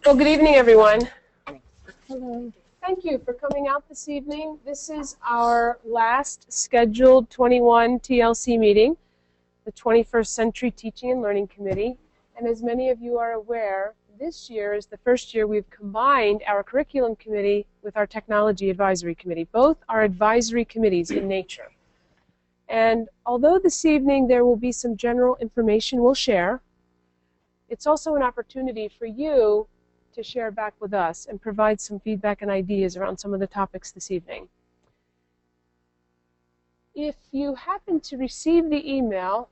Well, good evening, everyone. Hello. Thank you for coming out this evening. This is our last scheduled 21 TLC meeting, the 21st Century Teaching and Learning Committee. And as many of you are aware, this year is the first year we've combined our curriculum committee with our technology advisory committee. Both are advisory committees in nature. And although this evening there will be some general information we'll share, it's also an opportunity for you to share back with us and provide some feedback and ideas around some of the topics this evening. If you happen to receive the email,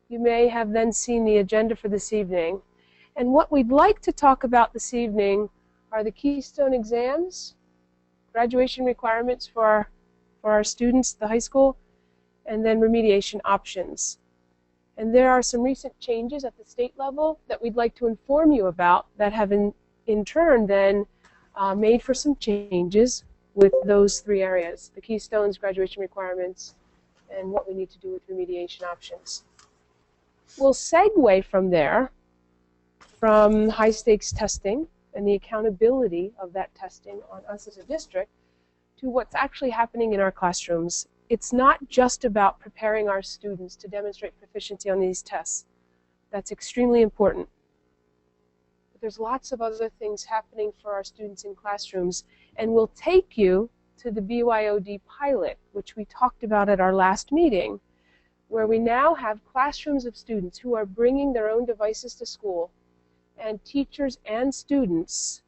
you may have then seen the agenda for this evening. And what we'd like to talk about this evening are the Keystone Exams, graduation requirements for our students at the high school, and then remediation options. And there are some recent changes at the state level that we'd like to inform you about that have in turn then made for some changes with those three areas, the Keystones, graduation requirements, and what we need to do with remediation options. We'll segue from there, from high stakes testing and the accountability of that testing on us as a district, to what's actually happening in our classrooms. It's not just about preparing our students to demonstrate proficiency on these tests. That's extremely important. But there's lots of other things happening for our students in classrooms, and we'll take you to the BYOD pilot, which we talked about at our last meeting, where we now have classrooms of students who are bringing their own devices to school, and teachers and students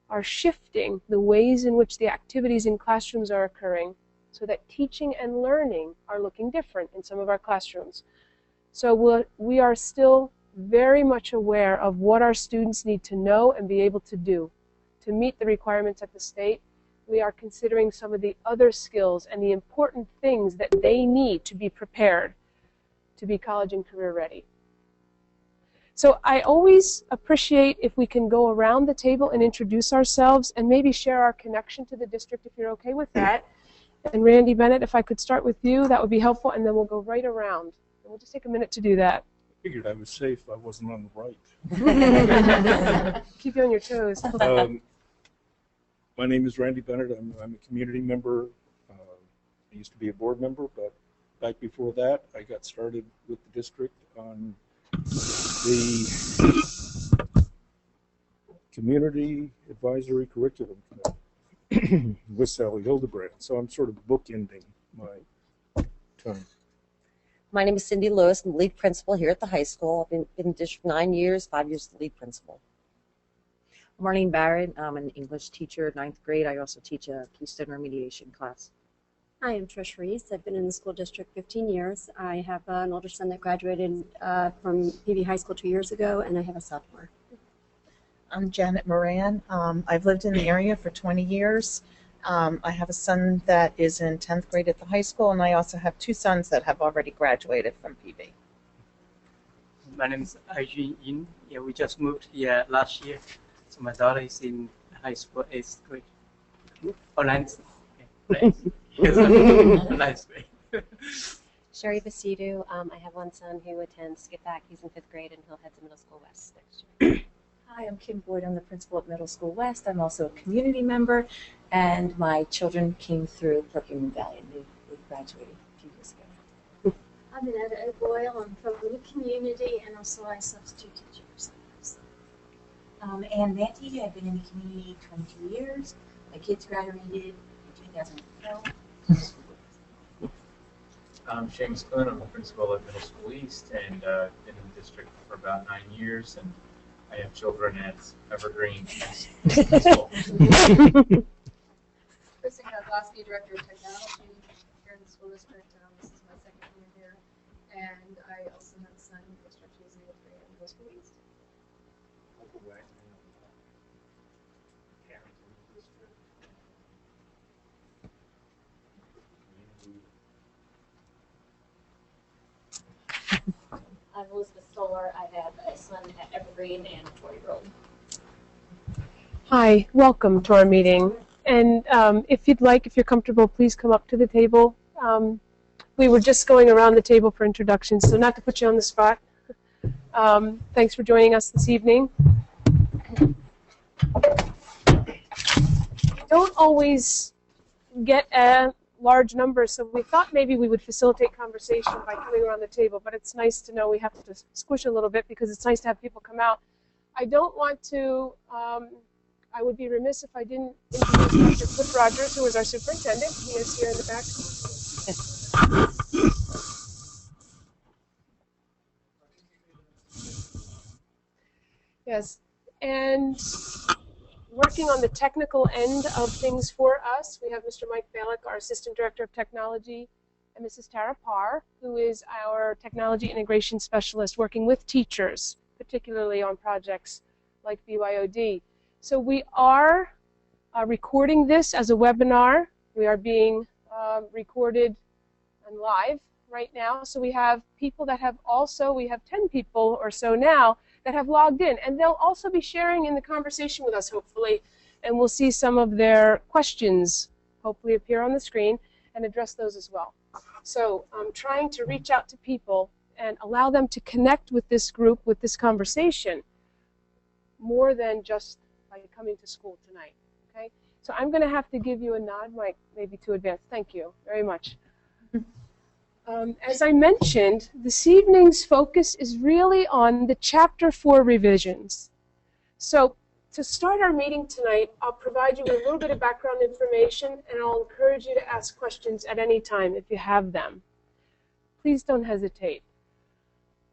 are shifting the ways in which the activities in classrooms are occurring, so that teaching and learning are looking different in some of our classrooms. So we are still very much aware of what our students need to know and be able to do to meet the requirements at the state. We are considering some of the other skills and the important things that they need to be prepared to be college and career ready. So I always appreciate if we can go around the table and introduce ourselves and maybe share our connection to the district if you're okay with that. And Randy Bennett, if I could start with you, that would be helpful, and then we'll go right around. And we'll just take a minute to do that. I figured I was safe. I wasn't on the right. Keep you on your toes. My name is Randy Bennett. I'm a community member. I used to be a board member, but back before that, I got started with the district on the Community Advisory Curriculum Committee with Sally Hildebrand. So I'm sort of bookending my term. My name is Cindy Lewis. I'm the lead principal here at the high school. I've been in district 9 years, 5 years the lead principal. Marlene Barrett. I'm an English teacher, 9th grade. I also teach a Keystone remediation class. Hi, I'm Trish Reese. I've been in the school district 15 years. I have an older son that graduated from PV High School 2 years ago, and I have a sophomore. I'm Janet Moran. I've lived in the area for 20 years. I have a son that is in 10th grade at the high school, and I also have 2 sons that have already graduated from PV. My name is Aijun Yin. Yeah, we just moved here last year. So my daughter is in high school, 8th grade. Oh, 9th. Okay. Nice grade. Sherry Basidu. I have one son who attends Skip Back. He's in 5th grade, and he'll head to Middle School West next year. Hi, I'm Kim Boyd. I'm the principal at Middle School West. I'm also a community member, and my children came through Perkins Valley, and they graduated a few years ago. I'm Annette O'Boyle. I'm from the community, and also I substitute teacher sometimes. Ann Manty. I've been in the community 22 years. My kids graduated in 2012. I'm Seamus Quinn. I'm the principal at Middle School East, and been in the district for about 9 years, and I have children at Evergreen East School. Kristen Kozlowski, Director of Technology here in the school district. This is my second year here, and I also have a son in the district who's in 8th grade at Middle School East. I'm Elizabeth Stoller. I have a son at Evergreen and a 4-year-old. Hi, welcome to our meeting. And if you'd like, if you're comfortable, please come up to the table. We were just going around the table for introductions, so not to put you on the spot. Thanks for joining us this evening. don't always get a large number, so we thought maybe we would facilitate conversation by coming around the table, but it's nice to know we have to squish a little bit because it's nice to have people come out. I don't want to, I would be remiss if I didn't introduce Dr. Cliff Rogers, who is our superintendent. He is here in the back. Yes, and working on the technical end of things for us, we have Mr. Mike Balick, our Assistant Director of Technology, and Mrs. Tara Parr, who is our Technology Integration Specialist, working with teachers, particularly on projects like BYOD. So we are recording this as a webinar. We are being recorded and live right now. So we have people that have also, we have 10 people or so now that have logged in, and they'll also be sharing in the conversation with us, hopefully, and we'll see some of their questions hopefully appear on the screen and address those as well. So I'm trying to reach out to people and allow them to connect with this group, with this conversation, more than just by coming to school tonight, okay? So I'm going to have to give you a nod, Mike, maybe to advance. Thank you very much. As I mentioned, this evening's focus is really on the Chapter 4 revisions. So to start our meeting tonight, I'll provide you with a little bit of background information, and I'll encourage you to ask questions at any time if you have them. Please don't hesitate.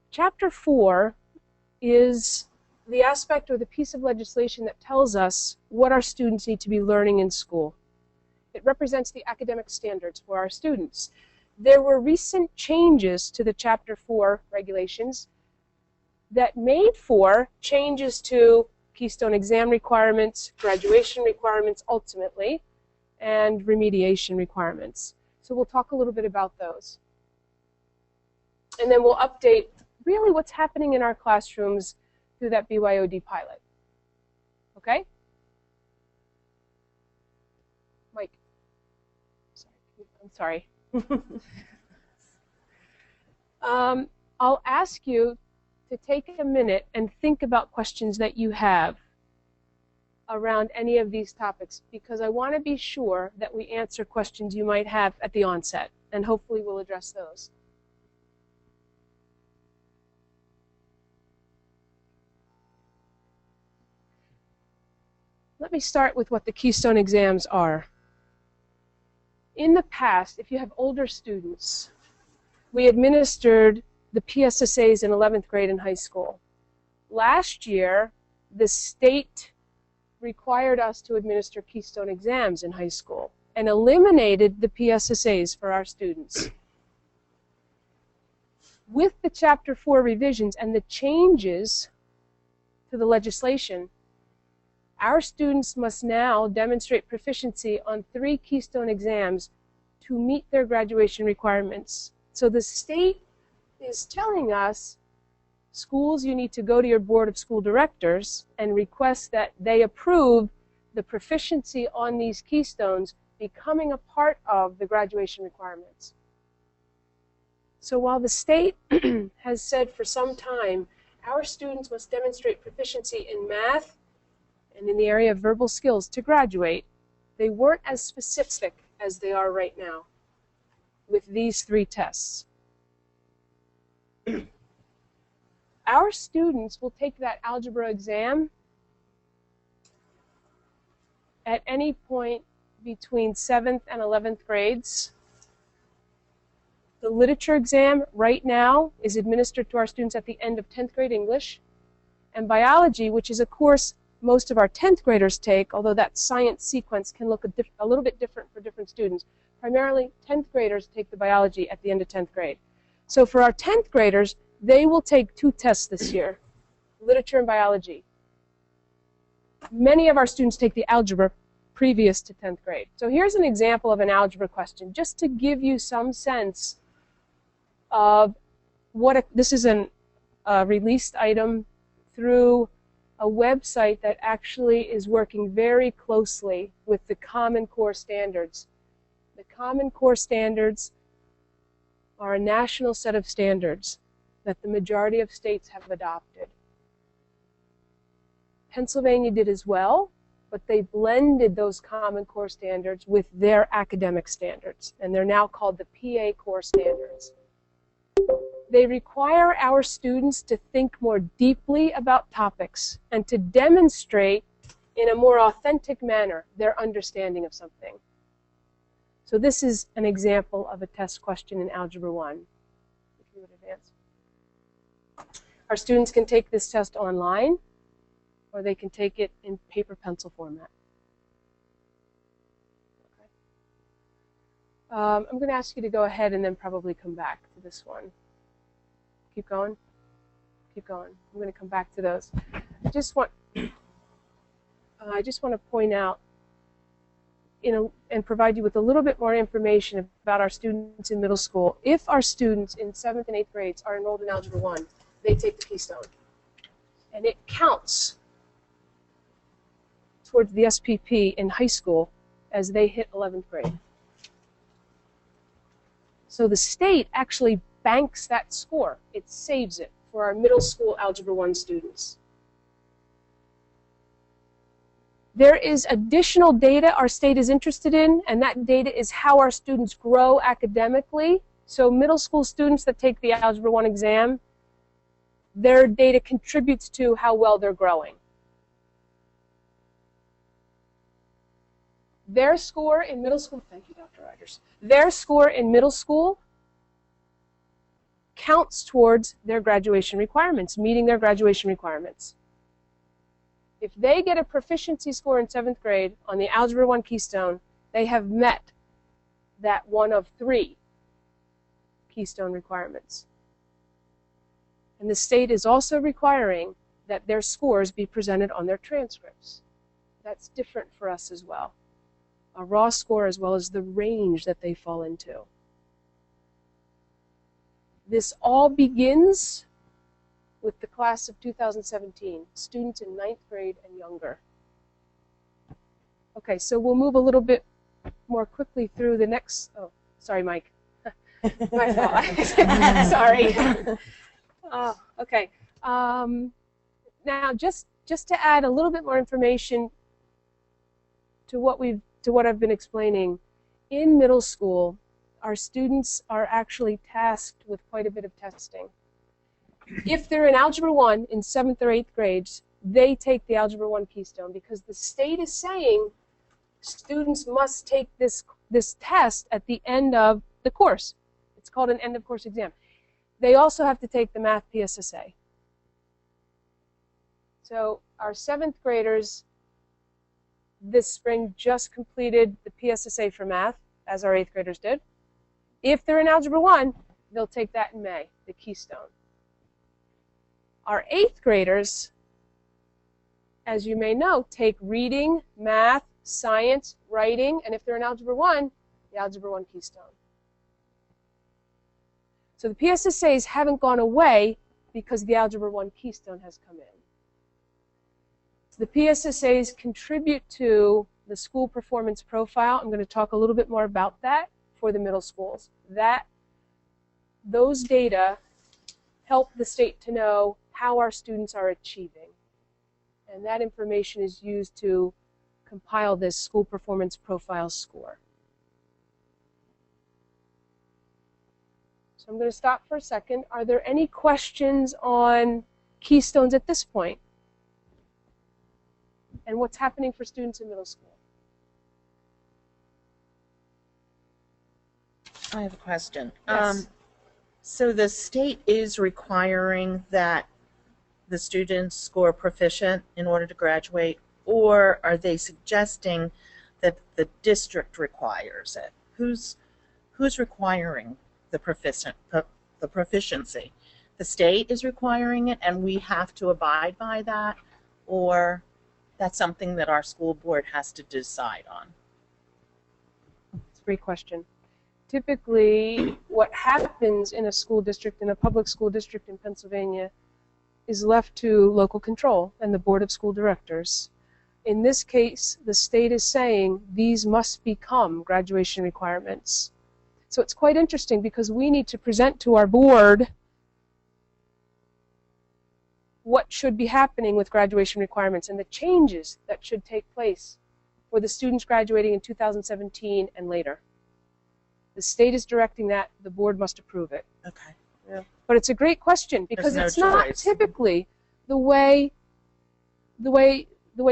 Chapter 4 is the aspect or the piece of legislation that tells us what our students need to be learning in school. It represents the academic standards for our students. There were recent changes to the Chapter 4 regulations that made for changes to Keystone exam requirements, graduation requirements ultimately, and remediation requirements. So we'll talk a little bit about those. And then we'll update really what's happening in our classrooms through that BYOD pilot. Okay? Mike. I'm sorry. I'll ask you to take a minute and think about questions that you have around any of these topics, because I want to be sure that we answer questions you might have at the onset, and hopefully we'll address those. Let me start with what the Keystone exams are. In the past, if you have older students, we administered the PSSAs in 11th grade and high school. Last year, the state required us to administer Keystone exams in high school and eliminated the PSSAs for our students. With the Chapter 4 revisions and the changes to the legislation, our students must now demonstrate proficiency on 3 Keystone exams to meet their graduation requirements. So the state is telling us, schools, you need to go to your board of school directors and request that they approve the proficiency on these Keystones becoming a part of the graduation requirements. So while the state has said for some time, our students must demonstrate proficiency in math and in the area of verbal skills to graduate, they weren't as specific as they are right now with these 3 tests. Our students will take that algebra exam at any point between 7th and 11th grades. The literature exam right now is administered to our students at the end of 10th grade English. And biology, which is a course most of our 10th graders take, although that science sequence can look a little bit different for different students. Primarily, 10th graders take the biology at the end of 10th grade. So for our 10th graders, they will take 2 tests this year, literature and biology. Many of our students take the algebra previous to 10th grade. So here's an example of an algebra question, just to give you some sense of what this is a released item through a website that actually is working very closely with the Common Core standards. The Common Core standards are a national set of standards that the majority of states have adopted. Pennsylvania did as well, but they blended those Common Core standards with their academic standards, and they're now called the PA Core standards. They require our students to think more deeply about topics and to demonstrate in a more authentic manner their understanding of something. So this is an example of a test question in Algebra 1. If you would advance. Our students can take this test online, or they can take it in paper pencil format. Okay. I'm going to ask you to go ahead and then probably come back to this one. Keep going. Keep going. I'm going to come back to those. I just want to point out and provide you with a little bit more information about our students in middle school. If our students in 7th and 8th grades are enrolled in Algebra 1, they take the Keystone. And it counts towards the SPP in high school as they hit 11th grade. So the state actually banks that score. It saves it for our middle school Algebra 1 students. There is additional data our state is interested in, and that data is how our students grow academically. So middle school students that take the Algebra 1 exam, their data contributes to how well they're growing. Their score in middle school, thank you, Dr. Rogers. Their score in middle school counts towards their graduation requirements, meeting their graduation requirements. If they get a proficiency score in 7th grade on the Algebra 1 Keystone, they have met that one of 3 Keystone requirements. And the state is also requiring that their scores be presented on their transcripts. That's different for us as well. A raw score as well as the range that they fall into. This all begins with the class of 2017, students in 9th grade and younger. Okay, so we'll move a little bit more quickly through the next, oh, sorry, Mike. My fault. Sorry. Oh, okay. Now, just to add a little bit more information to what I've been explaining, in middle school, our students are actually tasked with quite a bit of testing. If they're in Algebra 1 in 7th or 8th grades, they take the Algebra 1 Keystone because the state is saying students must take this test at the end of the course. It's called an end of course exam. They also have to take the Math PSSA. So our 7th graders this spring just completed the PSSA for math, as our 8th graders did. If they're in Algebra 1, they'll take that in May, the Keystone. Our 8th graders, as you may know, take reading, math, science, writing, and if they're in Algebra 1, the Algebra 1 Keystone. So the PSSAs haven't gone away because the Algebra 1 Keystone has come in. So the PSSAs contribute to the school performance profile. I'm going to talk a little bit more about that for the middle schools. Those data help the state to know how our students are achieving. And that information is used to compile this school performance profile score. So I'm going to stop for a second. Are there any questions on Keystones at this point? And what's happening for students in middle school? I have a question. Yes. So the state is requiring that the students score proficient in order to graduate, or are they suggesting that the district requires it? Who's requiring the proficiency? The state is requiring it, and we have to abide by that, or that's something that our school board has to decide on? It's a great question. Typically, what happens in a school district, in a public school district in Pennsylvania, is left to local control and the Board of School Directors. In this case, the state is saying these must become graduation requirements. So it's quite interesting because we need to present to our board what should be happening with graduation requirements and the changes that should take place for the students graduating in 2017 and later. The state is directing that. The board must approve it. Okay. Yeah. But it's a great question because There's it's no not choice. typically the way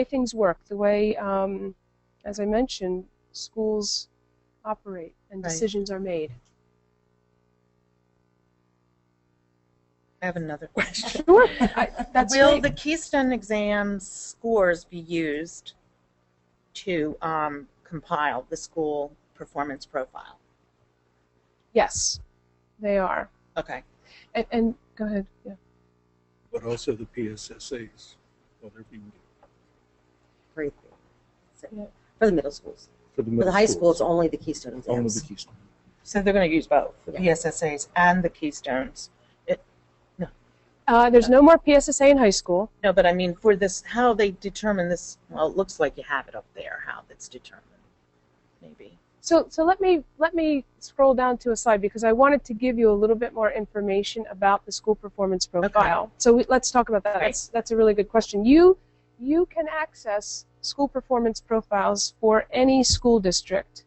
things work, the way, as I mentioned, schools operate and Right. decisions are made. I have another question. Sure. That's Will great. the Keystone Exams scores be used to compile the school performance profile? Yes, they are. Okay. And go ahead. Yeah. But also the PSSAs, whether we can Great. Yeah. For the middle schools. for the For middle the high school, it's schools. only the Keystone exams. Only the Keystone. So they're going to use both, the Yeah. PSSAs and the Keystones. There's no more PSSA in high school. No, but I mean for this, how they determine this, well, it looks like you have it up there, how that's determined, maybe. So let me scroll down to a slide because I wanted to give you a little bit more information about the school performance profile. So let's talk about that. Okay. That's a really good question. You can access school performance profiles for any school district,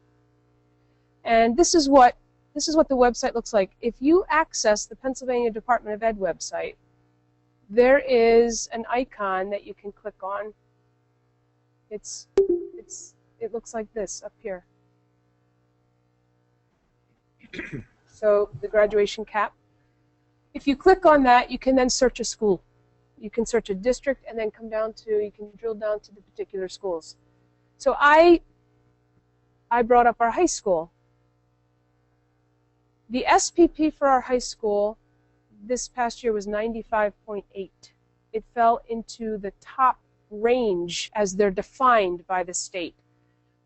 and this is what the website looks like. If you access the Pennsylvania Department of Ed website, there is an icon that you can click on. It looks like this up here. So the graduation cap. If you click on that, you can then search a school. You can search a district and then you can drill down to the particular schools. So I brought up our high school. The SPP for our high school this past year was 95.8. It fell into the top range as they're defined by the state.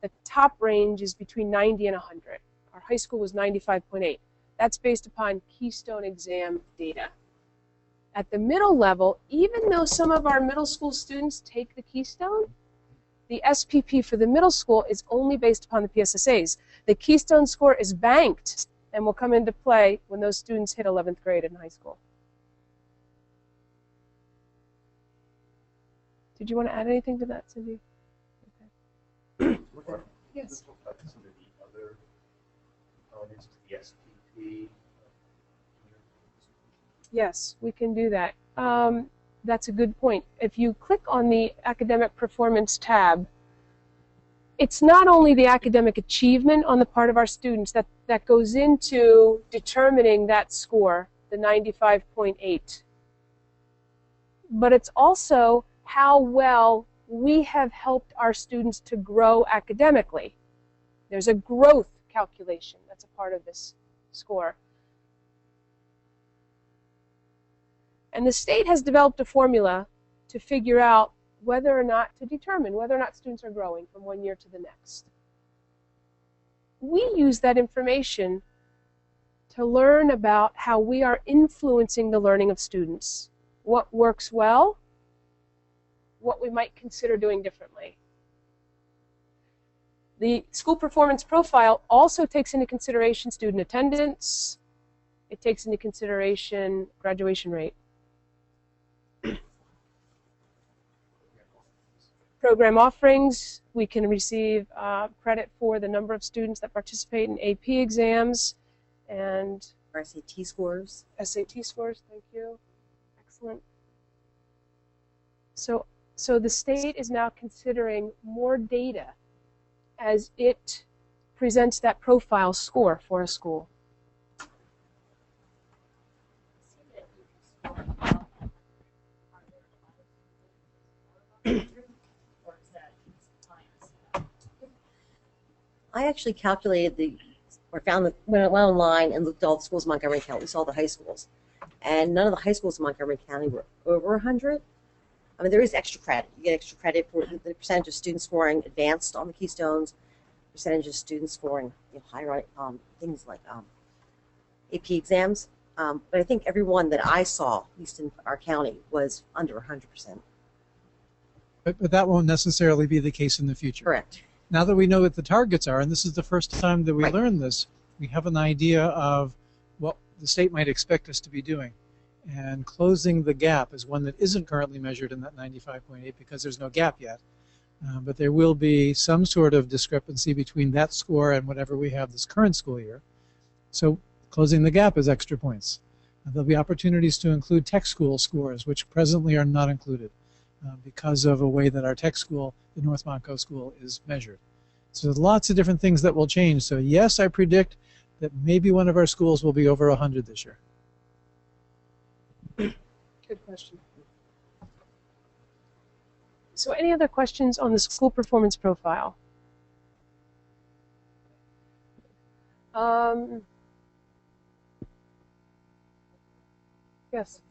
The top range is between 90 and 100. Our high school was 95.8. That's based upon Keystone exam data. At the middle level, even though some of our middle school students take the Keystone, the SPP for the middle school is only based upon the PSSAs. The Keystone score is banked and will come into play when those students hit 11th grade in high school. Did you want to add anything to that, Cindy? Okay. Yes. Some of the other elements to the SPP. Yes, we can do that. That's a good point. If you click on the Academic Performance tab, it's not only the academic achievement on the part of our students that goes into determining that score, the 95.8, but it's also how well we have helped our students to grow academically. There's a growth calculation that's a part of this score. And the state has developed a formula to figure out to determine whether or not students are growing from one year to the next. We use that information to learn about how we are influencing the learning of students, what works well, what we might consider doing differently. The school performance profile also takes into consideration student attendance. It takes into consideration graduation rate. Program offerings, we can receive credit for the number of students that participate in AP exams and Our SAT scores. SAT scores, thank you. Excellent. So the state is now considering more data as it presents that profile score for a school. I actually calculated went online and looked at all the schools in Montgomery County. We saw the high schools. And none of the high schools in Montgomery County were over 100. I mean, there is extra credit. You get extra credit for the percentage of students scoring advanced on the Keystones, percentage of students scoring higher on things like AP exams. But I think every one that I saw, at least in our county, was under 100%. But that won't necessarily be the case in the future. Correct. Now that we know what the targets are, and this is the first time that we learn this, we have an idea of what the state might expect us to be doing. And closing the gap is one that isn't currently measured in that 95.8 because there's no gap yet. But there will be some sort of discrepancy between that score and whatever we have this current school year. So closing the gap is extra points. There'll be opportunities to include tech school scores, which presently are not included because of a way that our tech school, the North Montco School, is measured. So there's lots of different things that will change. So yes, I predict that maybe one of our schools will be over 100 this year. Good question. So any other questions on the school performance profile? Yes.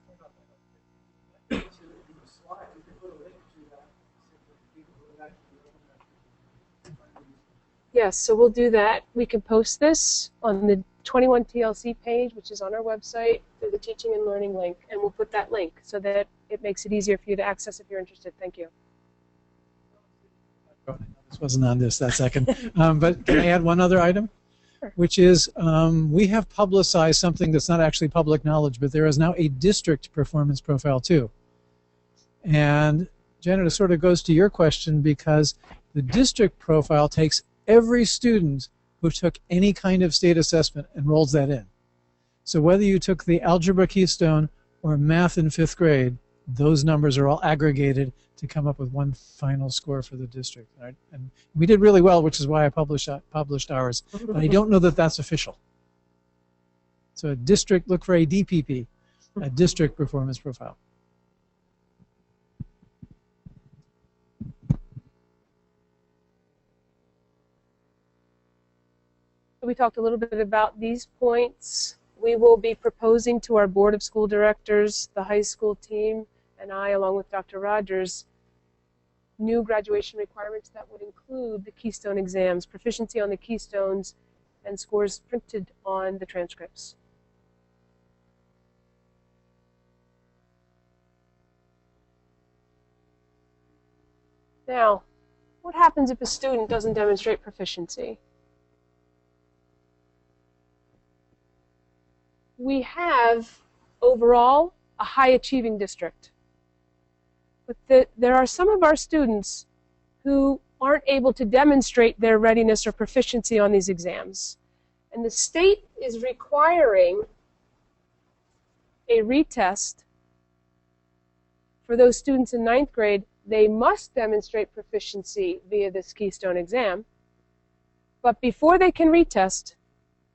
Yes, so we'll do that. We can post this on the 21 TLC page, which is on our website, through the teaching and learning link, and we'll put that link so that it makes it easier for you to access if you're interested. Thank you. This wasn't on this that second. But can I add one other item? Sure. Which is we have publicized something that's not actually public knowledge, but there is now a district performance profile too. And Janet, it sort of goes to your question because the district profile takes every student who took any kind of state assessment and rolls that in. So whether you took the algebra Keystone or math in 5th grade, those numbers are all aggregated to come up with one final score for the district. Right? And we did really well, which is why I published ours. But I don't know that that's official. So a district, look for a DPP, a district performance profile. We talked a little bit about these points. We will be proposing to our Board of School Directors, the high school team, and I, along with Dr. Rogers, new graduation requirements that would include the Keystone exams, proficiency on the Keystones, and scores printed on the transcripts. Now, what happens if a student doesn't demonstrate proficiency? We have, overall, a high-achieving district. But there are some of our students who aren't able to demonstrate their readiness or proficiency on these exams. And the state is requiring a retest for those students in 9th grade. They must demonstrate proficiency via this Keystone exam. But before they can retest,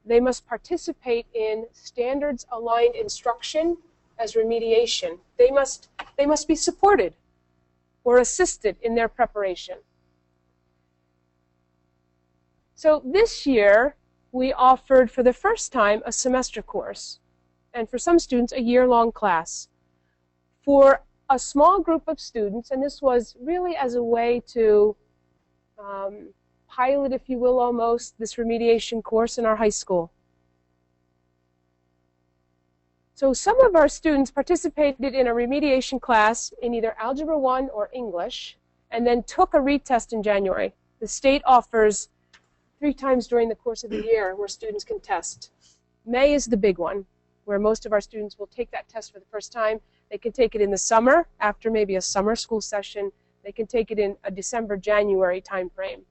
they must participate in standards-aligned instruction as remediation. They must be supported or assisted in their preparation. So this year, we offered for the first time a semester course, and for some students, a year-long class. For a small group of students, and this was really as a way to pilot, if you will, almost, this remediation course in our high school. So some of our students participated in a remediation class in either Algebra 1 or English, and then took a retest in January. The state offers 3 times during the course of the year where students can test. May is the big one, where most of our students will take that test for the first time. They can take it in the summer, after maybe a summer school session. They can take it in a December, January time frame.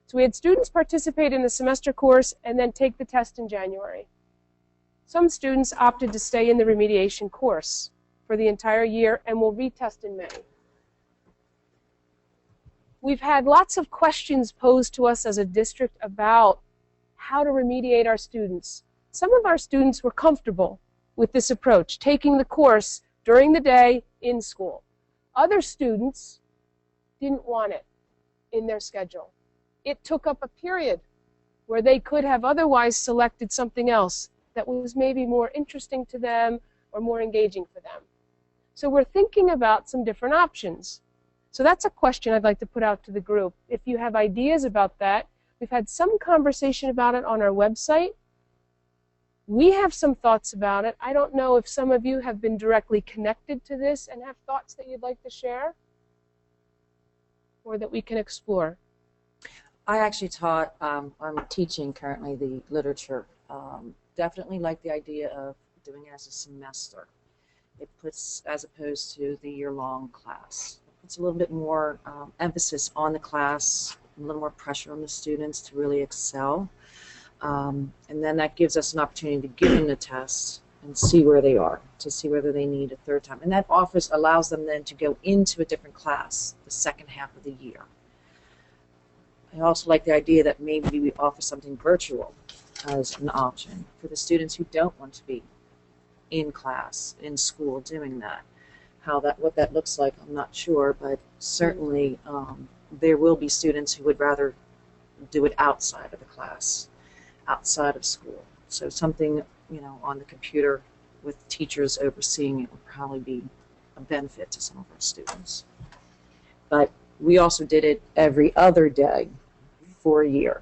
So we had students participate in the semester course and then take the test in January. Some students opted to stay in the remediation course for the entire year and will retest in May. We've had lots of questions posed to us as a district about how to remediate our students. Some of our students were comfortable with this approach, taking the course during the day in school. Other students didn't want it in their schedule. It took up a period where they could have otherwise selected something else that was maybe more interesting to them or more engaging for them. So we're thinking about some different options. So that's a question I'd like to put out to the group. If you have ideas about that, we've had some conversation about it on our website. We have some thoughts about it. I don't know if some of you have been directly connected to this and have thoughts that you'd like to share or that we can explore. I actually taught, I'm teaching currently the literature. Definitely like the idea of doing it as a semester. It puts, as opposed to the year-long class, it puts a little bit more emphasis on the class, a little more pressure on the students to really excel. And then that gives us an opportunity to give them the test and see where they are, to see whether they need a third time. And that allows them then to go into a different class the second half of the year. I also like the idea that maybe we offer something virtual as an option for the students who don't want to be in class, in school, doing that. What that looks like, I'm not sure, but certainly there will be students who would rather do it outside of the class, outside of school. So something, on the computer with teachers overseeing it would probably be a benefit to some of our students. But we also did it every other day for a year.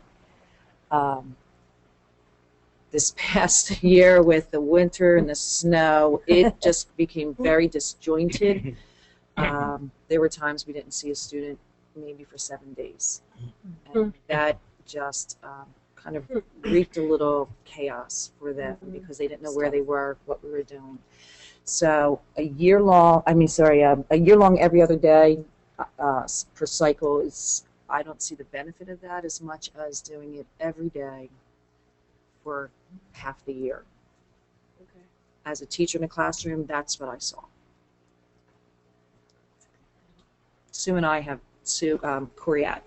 This past year with the winter and the snow, it just became very disjointed. There were times we didn't see a student maybe for 7 days. And that just kind of wreaked a little chaos for them because they didn't know where they were, what we were doing. So a year-long every other day per cycle is, I don't see the benefit of that as much as doing it every day for half the year. Okay. As a teacher in a classroom, that's what I saw. Sue and I have, Coriat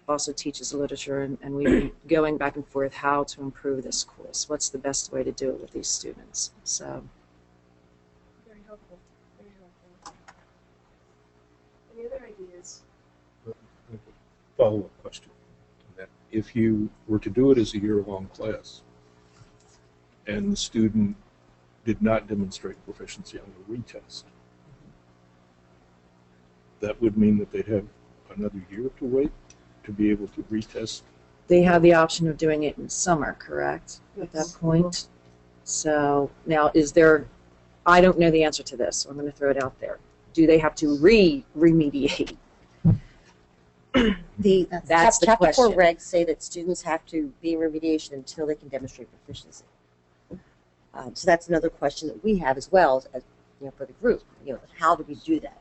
also teaches literature, and we've been going back and forth how to improve this course. What's the best way to do it with these students? So. Very helpful. Very helpful. Any other ideas? Follow-up question. That if you were to do it as a year-long class and the student did not demonstrate proficiency on the retest, that would mean that they'd have another year to wait to be able to retest. They have the option of doing it in summer, correct? At that point. So now, I don't know the answer to this, so I'm going to throw it out there. Do they have to remediate? That's the Chapter question. 4 regs say that students have to be in remediation until they can demonstrate proficiency. So that's another question that we have as well as for the group. How do we do that?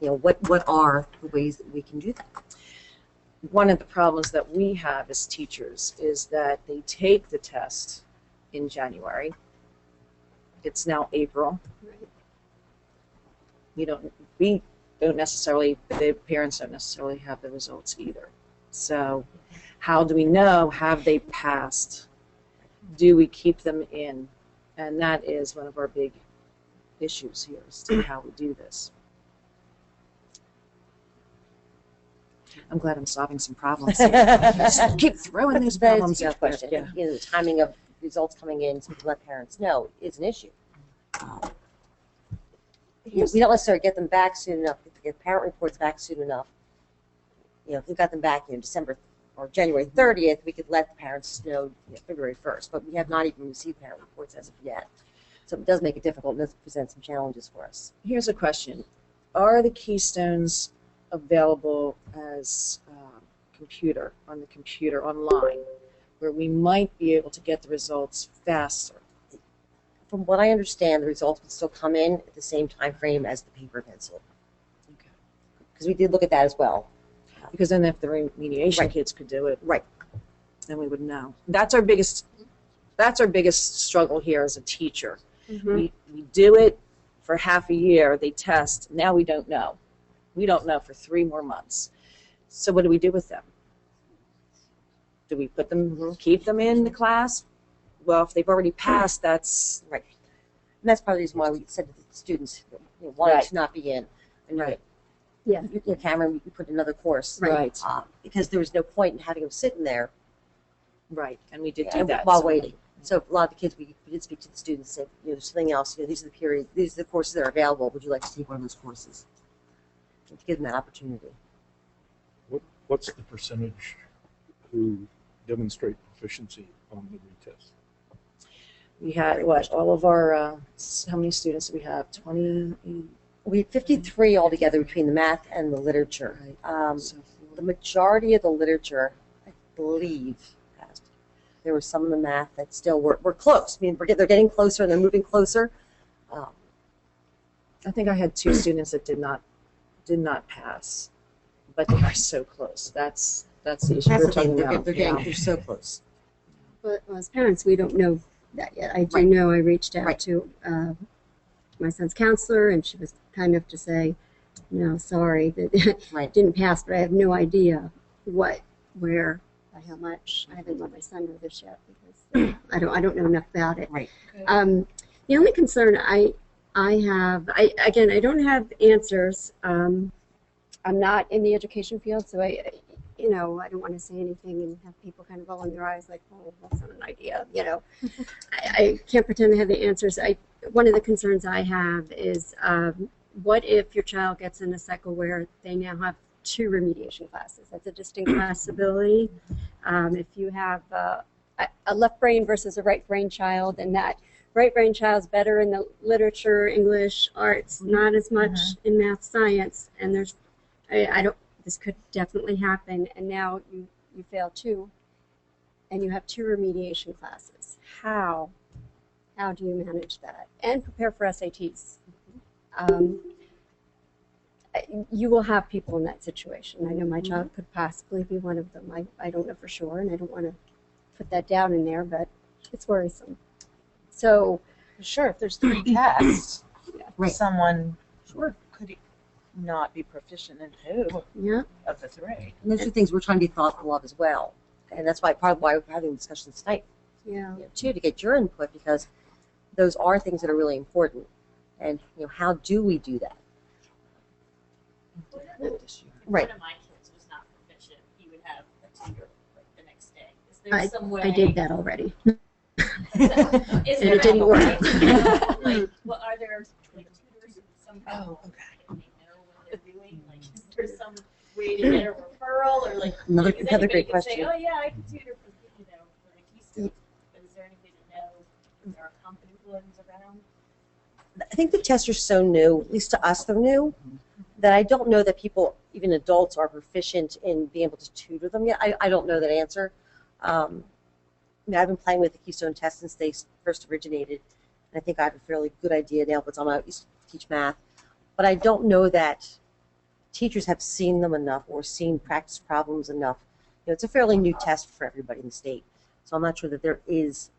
What are the ways that we can do that? One of the problems that we have as teachers is that they take the test in January. It's now April. We don't necessarily, the parents don't necessarily have the results either. So how do we know, have they passed? Do we keep them in? And that is one of our big issues here, as to how we do this. I'm glad I'm solving some problems here. Just keep throwing those problems out there. Question. Yeah. The timing of results coming in, so we can let parents know, is an issue. We don't necessarily get them back soon enough. If we get parent reports back soon enough, if we got them back December or January 30th, we could let the parents know February 1st. But we have not even received parent reports as of yet. So it does make it difficult and does present some challenges for us. Here's a question. Are the Keystones available as on the computer online, where we might be able to get the results faster? From what I understand, the results would still come in at the same time frame as the paper pencil. Okay. Because we did look at that as well. Because then if the remediation kids could do it, then we would know. That's our biggest struggle here as a teacher. We do it for half a year, they test, now we don't know. We don't know for 3 more months. So what do we do with them? Do we put them, keep them in the class? Well, if they've already passed, that's... Right. And that's part of the reason why we said to the students wanted to not be in. And Cameron, we put another course. Right. Because there was no point in having them sitting there. Right. And we did do that. While waiting. So a lot of the kids, we did speak to the students and say, there's something else. These are the periods, these are the courses that are available. Would you like to take one of those courses? To give them that opportunity. What's the percentage who demonstrate proficiency on the retest? We had, all of our, how many students do we have? 20? We had 53 altogether between the math and the literature. The majority of the literature, I believe, passed. There were some of the math that still were close. I mean, they're getting closer and they're moving closer. I think I had 2 students that did not pass, but they are so close. That's the issue That's we're the thing. talking They're, about. they're getting they're so close. But as parents, we don't know that yet. I do Right. know I reached out Right. to my son's counselor, and she was kind enough to say, no, sorry, that Right. didn't pass, but I have no idea what, where, by how much. I haven't let my son know this yet because I don't know enough about it. Right. The only concern I have, I don't have answers. I'm not in the education field, so I don't want to say anything and have people kind of roll in their eyes like, oh, that's not an idea, I can't pretend to have the answers. One of the concerns I have is what if your child gets in a cycle where they now have 2 remediation classes? That's a distinct possibility. If you have a left brain versus a right brain child, and that right brain child's better in the literature, English, arts, not as much in math, science, and this could definitely happen, and now you fail 2, and you have 2 remediation classes. How do you manage that and prepare for SATs? You will have people in that situation. I know my child could possibly be one of them. I don't know for sure, and I don't want to put that down in there, but it's worrisome. So, sure, if there's 3 tests, Right. someone Sure. could not be proficient in 2 yeah. of the 3. And those are things we're trying to be thoughtful of as well. And that's why part of why we're having discussions tonight, Yeah. too, to get your input, because those are things that are really important. And how do we do that? Right. One of my kids was not proficient. He would have a tutor like the next day. Is there some way? I did that already. Is And there it didn't a work. way to, like, what are there like tutors somehow? okay. Can they know what they're doing? Like, is there some way to get a referral or like? Another because great anybody could question. Say, oh yeah, I can tutor for for the Keystone. But is there any way to know if there are competent ones around? I think the tests are so new, at least to us they're new, that I don't know that people, even adults, are proficient in being able to tutor them yet. I don't know that answer. I've been playing with the Keystone test since they first originated, and I think I have a fairly good idea now what's on. I used to teach math, but I don't know that teachers have seen them enough or seen practice problems enough. It's a fairly new test for everybody in the state, so I'm not sure that there is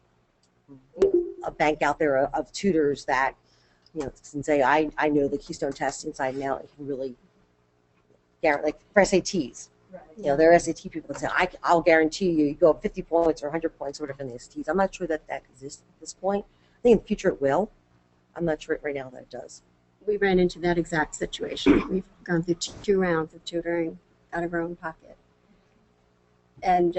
a bank out there of tutors that can say, I know the Keystone test inside and out and can really guarantee, like for SATs. Right. There are SAT people that say, I'll guarantee you go up 50 points or 100 points or whatever in the SATs. I'm not sure that exists at this point. I think in the future it will. I'm not sure right now that it does. We ran into that exact situation. We've gone through 2 rounds of tutoring out of our own pocket. And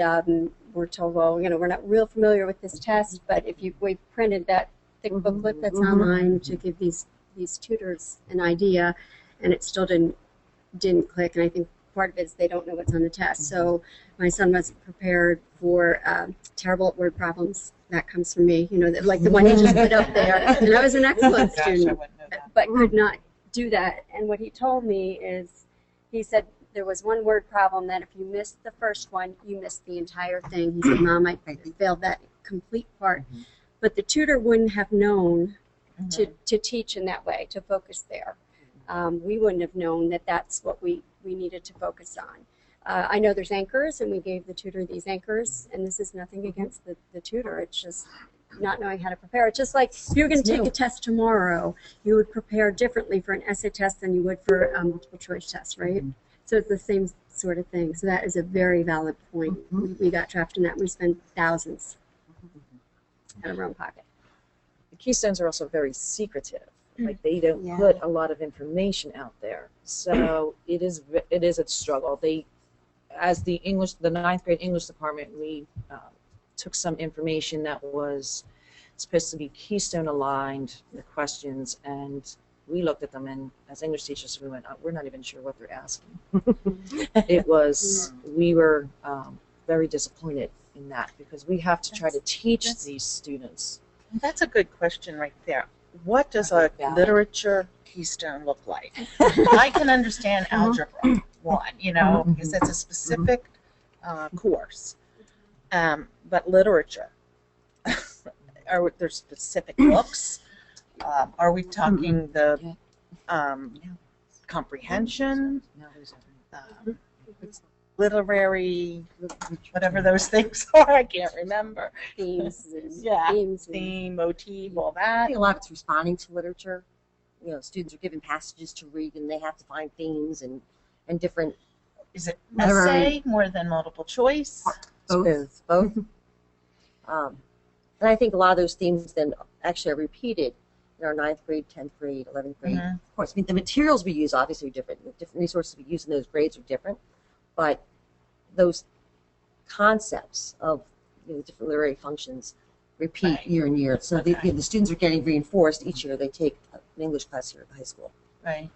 we're told, well, we're not real familiar with this test, but if we printed that thick booklet that's online to give these tutors an idea, and it still didn't click. And I think part of it is they don't know what's on the test. So my son wasn't prepared for terrible at word problems. That comes from me, like the one he just put up there. And I was an excellent student, but could not do that. And what he told me is, he said there was one word problem that if you missed the first one, you missed the entire thing. He said, Mom, I failed that complete part. But the tutor wouldn't have known to teach in that way, to focus there. We wouldn't have known that that's what we needed to focus on. I know there's anchors, and we gave the tutor these anchors, and this is nothing against the tutor. It's just not knowing how to prepare. It's just like if you were going to take a test tomorrow, you would prepare differently for an essay test than you would for a multiple choice test, right? So it's the same sort of thing. So that is a very valid point. We got trapped in that. We spent thousands out of our own pocket. The Keystones are also very secretive. Like they don't put a lot of information out there, so it is a struggle. As the 9th grade English department, we took some information that was supposed to be Keystone aligned, the questions, and we looked at them, and as English teachers, we went, we're not even sure what they're asking. We were very disappointed in that because we have to try to teach these students. That's a good question right there. What does a literature Keystone look like? I can understand algebra 1, because that's a specific course. But literature, are there specific books? Are we talking the comprehension, literary, whatever those things are, I can't remember. Themes, Yeah, themes, theme, motif, all I that. think a lot of it's responding to literature. You know, students are given passages to read, and they have to find themes and different. Is it literary- essay more than multiple choice? Both. Both. And I think a lot of those themes then actually are repeated in our 9th grade, 10th grade, 11th grade. Mhm. Of course, I mean, the materials we use obviously are different. The different resources we use in those grades are different, but those concepts of different literary functions repeat year and year. So the students are getting reinforced each year they take an English class here at the high school. Right.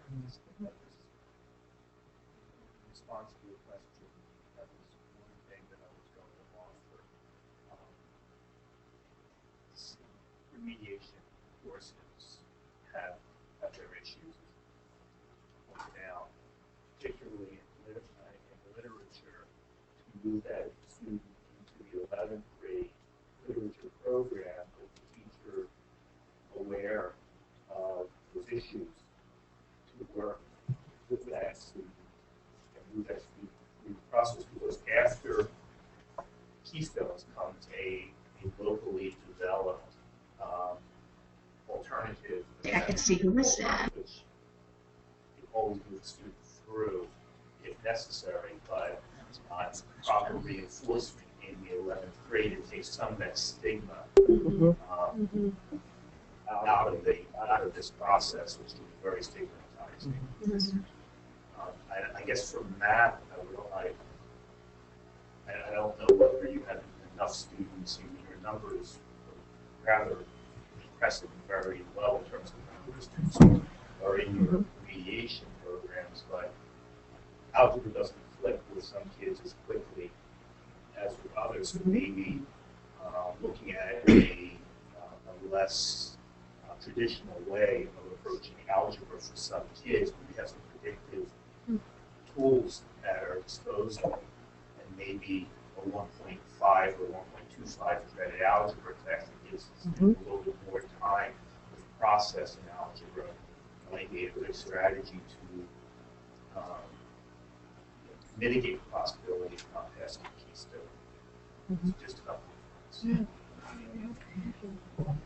Response to your question, that was one thing that I was going to offer. Remediation courses have their issues pointed out, particularly in literature, to move that student into the 11th grade literature program with the teacher aware of those issues to work with that student and move that student through the process, because after Keystones comes a locally developed alternative. I could see who was that. Which you always move the student through if necessary, but proper reinforcement in the 11th grade, it takes some of that stigma out of this process, which can be very stigmatizing. I guess from that, I don't know whether you have enough students. Your numbers are rather impressive and very well in terms of the number of students who are in your mediation programs, but algebra doesn't click with some kids as quickly as with others. So maybe looking at a less traditional way of approaching algebra for some kids, where we have some predictive tools at our disposal, and maybe a 1.5 or 1.25 credit algebra test that gives a little bit more time with processing algebra might be a good strategy to mitigate the possibility of not passing Keystone. Just a couple of points.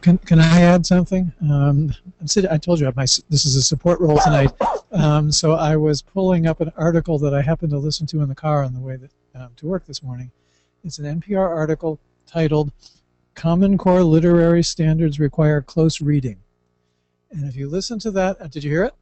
Can I add something? I told you this is a support role tonight. So I was pulling up an article that I happened to listen to in the car on the way to work this morning. It's an NPR article titled "Common Core Literary Standards Require Close Reading." And if you listen to that, did you hear it?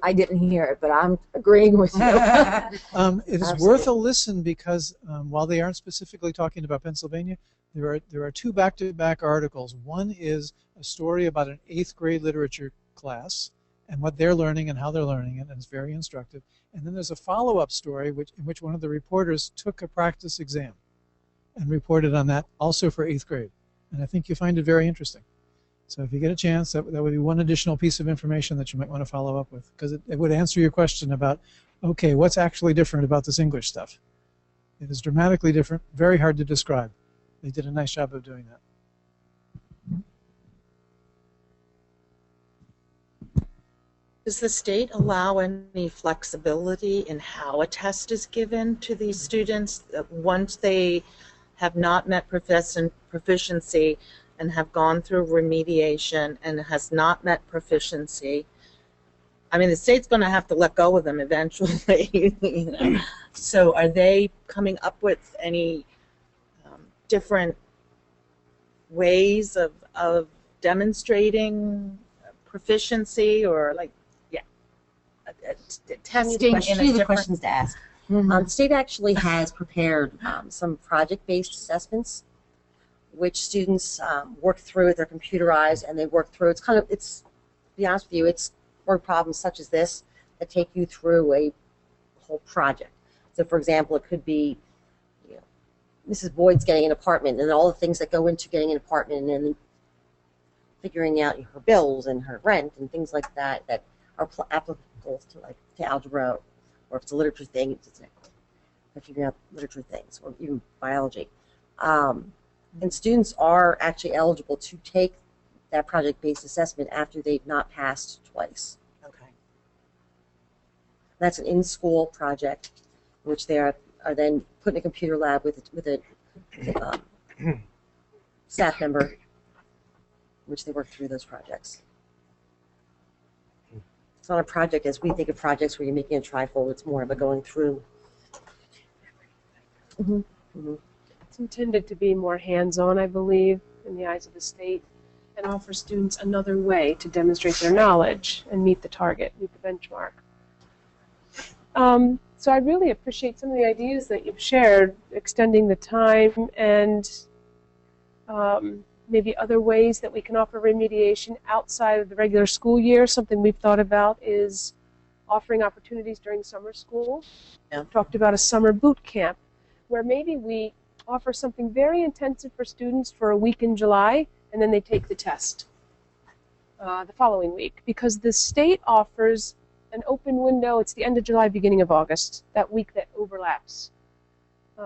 I didn't hear it, but I'm agreeing with you. It is worth a listen because while they aren't specifically talking about Pennsylvania, there are two back-to-back articles. One is a story about an 8th grade literature class and what they're learning and how they're learning it, and it's very instructive. And then there's a follow-up story in which one of the reporters took a practice exam and reported on that also for 8th grade. And I think you find it very interesting. So if you get a chance, that would be one additional piece of information that you might want to follow up with, because it would answer your question about, okay, what's actually different about this English stuff? It is dramatically different, very hard to describe. They did a nice job of doing that. Does the state allow any flexibility in how a test is given to these students once they have not met proficiency and have gone through remediation and has not met proficiency? I mean, the state's going to have to let go of them eventually. You know? So are they coming up with any different ways of demonstrating proficiency, or like, testing in a the questions to ask. The state actually has prepared some project-based assessments, which students work through. They're computerized and they work through. To be honest with you, it's word problems such as this that take you through a whole project. So, for example, it could be, Mrs. Boyd's getting an apartment, and all the things that go into getting an apartment, and then figuring out her bills and her rent and things like that that are applicable to algebra, or if it's a literature thing, it's figuring out literature things, or even biology. And students are actually eligible to take that project-based assessment after they've not passed twice. Okay. That's an in-school project, which they are then put in a computer lab with a staff member, which they work through those projects. It's not a project as we think of projects where you're making a trifold. It's more of a going through. It's intended to be more hands-on, I believe, in the eyes of the state, and offer students another way to demonstrate their knowledge and meet the target, meet the benchmark. So I really appreciate some of the ideas that you've shared, extending the time and maybe other ways that we can offer remediation outside of the regular school year. Something we've thought about is offering opportunities during summer school. Yeah. Talked about a summer boot camp where maybe we offer something very intensive for students for a week in July, and then they take the test the following week, because the state offers an open window. It's the end of July, beginning of August, that week that overlaps.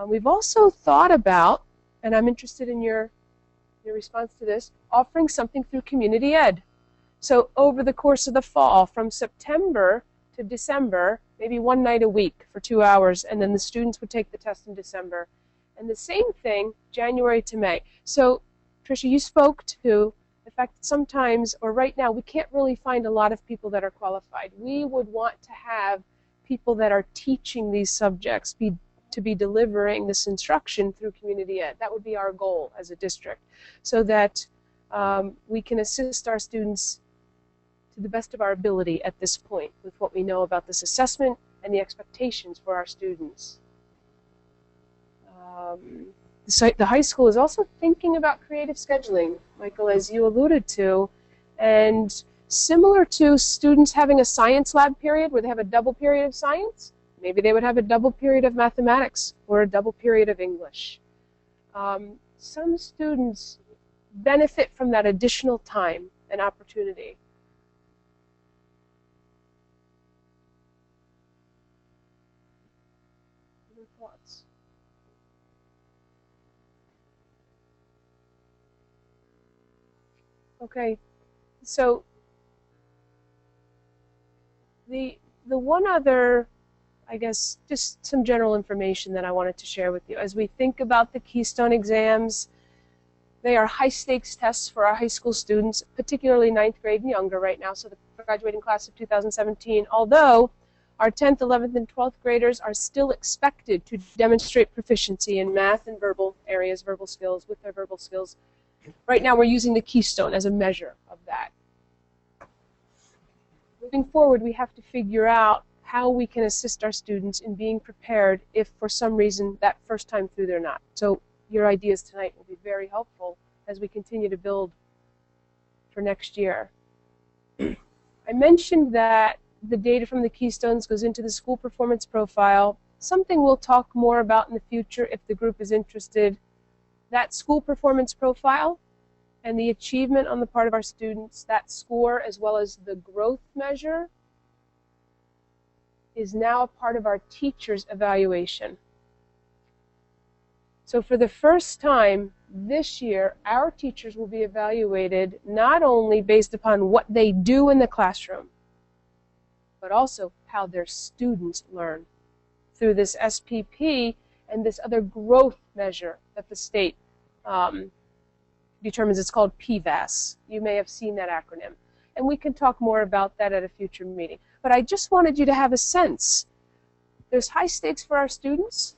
We've also thought about, and I'm interested in your response to this, offering something through community ed. So over the course of the fall, from September to December, maybe one night a week for 2 hours, and then the students would take the test in December. And the same thing, January to May. So, Tricia, you spoke to the fact that sometimes, or right now, we can't really find a lot of people that are qualified. We would want to have people that are teaching these subjects to be delivering this instruction through community ed. That would be our goal as a district, so that we can assist our students to the best of our ability at this point with what we know about this assessment and the expectations for our students. The high school is also thinking about creative scheduling, Michael, as you alluded to, and similar to students having a science lab period where they have a double period of science, maybe they would have a double period of mathematics or a double period of English. Some students benefit from that additional time and opportunity. Any thoughts? Okay, so the one other, I guess, just some general information that I wanted to share with you. As we think about the Keystone exams, they are high-stakes tests for our high school students, particularly 9th grade and younger right now, so the graduating class of 2017, although our 10th, 11th, and 12th graders are still expected to demonstrate proficiency in math and verbal areas, verbal skills, with their verbal skills. Right now we're using the Keystone as a measure of that. Moving forward, we have to figure out how we can assist our students in being prepared if for some reason that first time through they're not. So your ideas tonight will be very helpful as we continue to build for next year. I mentioned that the data from the Keystones goes into the school performance profile, something we'll talk more about in the future if the group is interested. That school performance profile and the achievement on the part of our students, that score as well as the growth measure, is now a part of our teachers' evaluation. So for the first time this year, our teachers will be evaluated not only based upon what they do in the classroom, but also how their students learn through this SPP and this other growth measure that the state determines. It's called PVAS. You may have seen that acronym. And we can talk more about that at a future meeting. But I just wanted you to have a sense. There's high stakes for our students.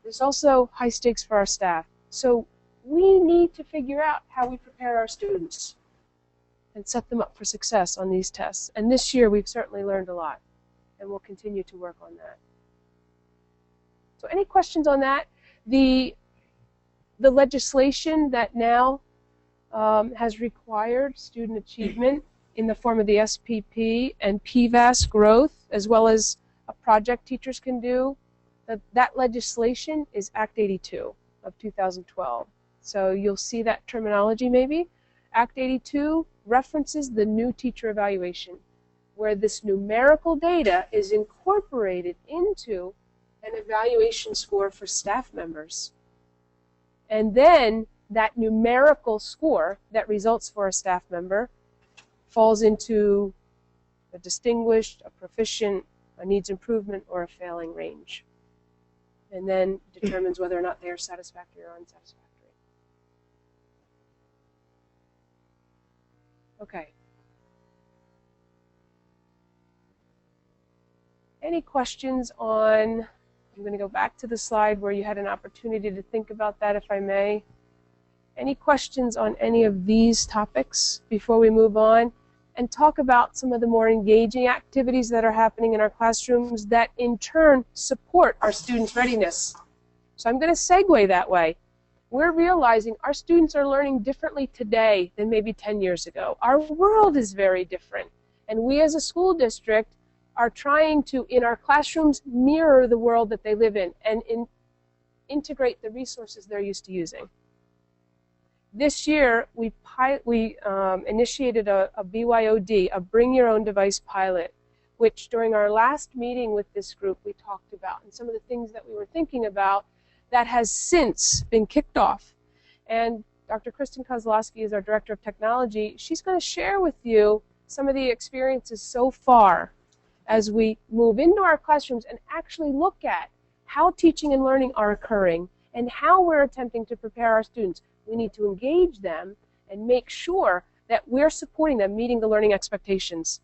There's also high stakes for our staff. So we need to figure out how we prepare our students and set them up for success on these tests. And this year we've certainly learned a lot, and we'll continue to work on that. So any questions on that? The legislation that now has required student achievement in the form of the SPP and PVAS growth, as well as a project teachers can do, that legislation is Act 82 of 2012. So you'll see that terminology maybe. Act 82 references the new teacher evaluation, where this numerical data is incorporated into an evaluation score for staff members. And then that numerical score that results for a staff member falls into a distinguished, a proficient, a needs improvement, or a failing range, and then determines whether or not they are satisfactory or unsatisfactory. Okay. Any questions on, I'm going to go back to the slide where you had an opportunity to think about that, if I may. Any questions on any of these topics before we move on and talk about some of the more engaging activities that are happening in our classrooms that in turn support our students' readiness? So I'm going to segue that way. We're realizing our students are learning differently today than maybe 10 years ago. Our world is very different, and we as a school district are trying to, in our classrooms, mirror the world that they live in and integrate the resources they're used to using. This year, we initiated a BYOD, a Bring Your Own Device pilot, which during our last meeting with this group we talked about, and some of the things that we were thinking about that has since been kicked off. And Dr. Kristen Kozlowski is our Director of Technology. She's going to share with you some of the experiences so far as we move into our classrooms and actually look at how teaching and learning are occurring and how we're attempting to prepare our students. We need to engage them and make sure that we're supporting them meeting the learning expectations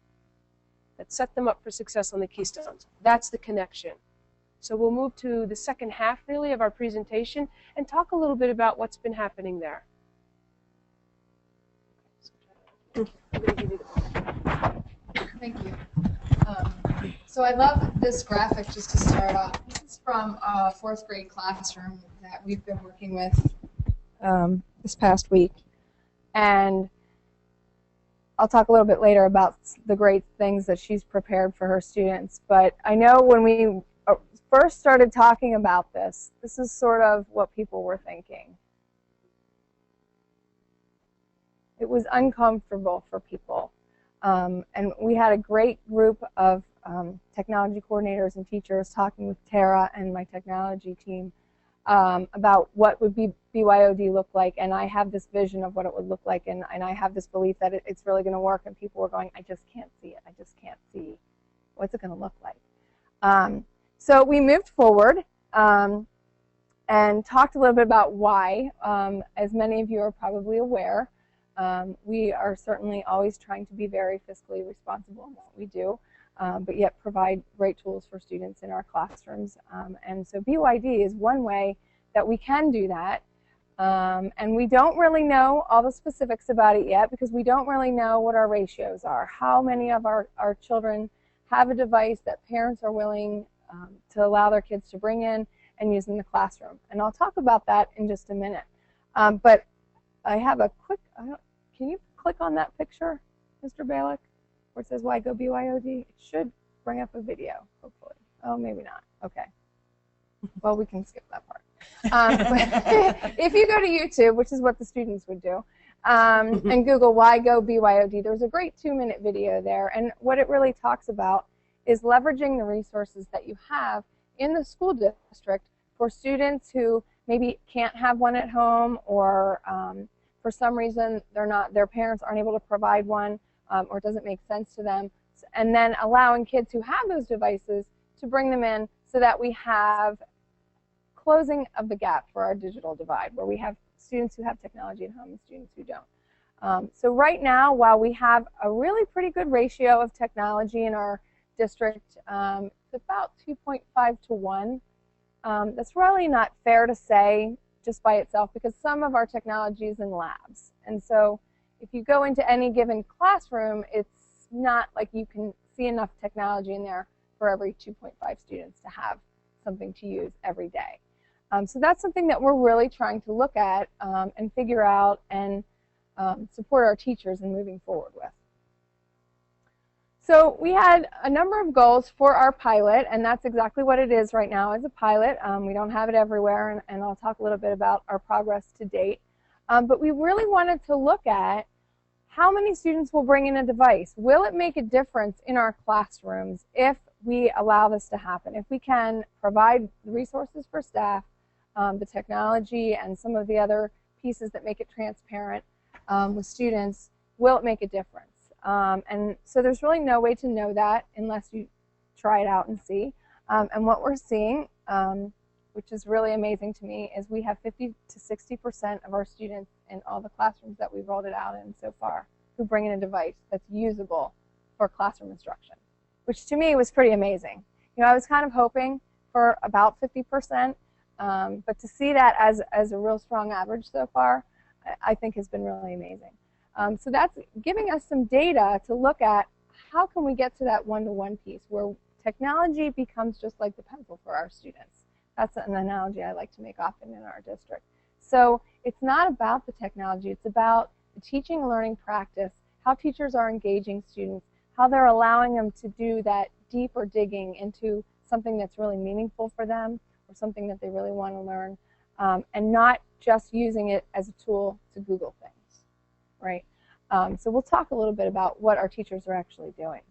that set them up for success on the Keystones. That's the connection. So we'll move to the second half, really, of our presentation and talk a little bit about what's been happening there. Thank you. So I love this graphic just to start off. This is from a fourth grade classroom that we've been working with this past week. And I'll talk a little bit later about the great things that she's prepared for her students. But I know when we first started talking about this, this is sort of what people were thinking. It was uncomfortable for people. And we had a great group of technology coordinators and teachers talking with Tara and my technology team about what would BYOD look like, and I have this vision of what it would look like, and I have this belief that it's really going to work, and people were going, I just can't see it. I just can't see what's it going to look like. So we moved forward and talked a little bit about why. As many of you are probably aware, we are certainly always trying to be very fiscally responsible in what we do, but yet provide great tools for students in our classrooms. And so BYD is one way that we can do that. And we don't really know all the specifics about it yet because we don't really know what our ratios are. How many of our children have a device that parents are willing to allow their kids to bring in and use in the classroom. And I'll talk about that in just a minute. But I have a quick, can you click on that picture, Mr. Balick, where it says why Go BYOD? It should bring up a video, hopefully. Oh, maybe not. Okay. Well, we can skip that part. But if you go to YouTube, which is what the students would do, and Google why Go BYOD, there's a great 2-minute video there. And what it really talks about is leveraging the resources that you have in the school district for students who maybe can't have one at home, or for some reason their parents aren't able to provide one, or it doesn't make sense to them, and then allowing kids who have those devices to bring them in so that we have closing of the gap for our digital divide, where we have students who have technology at home and students who don't. So right now, while we have a really pretty good ratio of technology in our district, it's about 2.5 to 1. That's really not fair to say just by itself, because some of our technology is in labs. And so if you go into any given classroom, it's not like you can see enough technology in there for every 2.5 students to have something to use every day. So that's something that we're really trying to look at and figure out and support our teachers in moving forward with. So we had a number of goals for our pilot, and that's exactly what it is right now as a pilot. We don't have it everywhere, and I'll talk a little bit about our progress to date. But we really wanted to look at how many students will bring in a device. Will it make a difference in our classrooms if we allow this to happen? If we can provide resources for staff, the technology, and some of the other pieces that make it transparent with students, will it make a difference? And so there's really no way to know that unless you try it out and see. And what we're seeing, which is really amazing to me, is we have 50 to 60% of our students in all the classrooms that we've rolled it out in so far who bring in a device that's usable for classroom instruction, which to me was pretty amazing. You know, I was kind of hoping for about 50%, but to see that as a real strong average so far, I think has been really amazing. So that's giving us some data to look at how can we get to that one-to-one piece where technology becomes just like the pencil for our students. That's an analogy I like to make often in our district. So it's not about the technology, it's about the teaching and learning practice, how teachers are engaging students, how they're allowing them to do that deeper digging into something that's really meaningful for them or something that they really want to learn, and not just using it as a tool to Google things, right? So we'll talk a little bit about what our teachers are actually doing.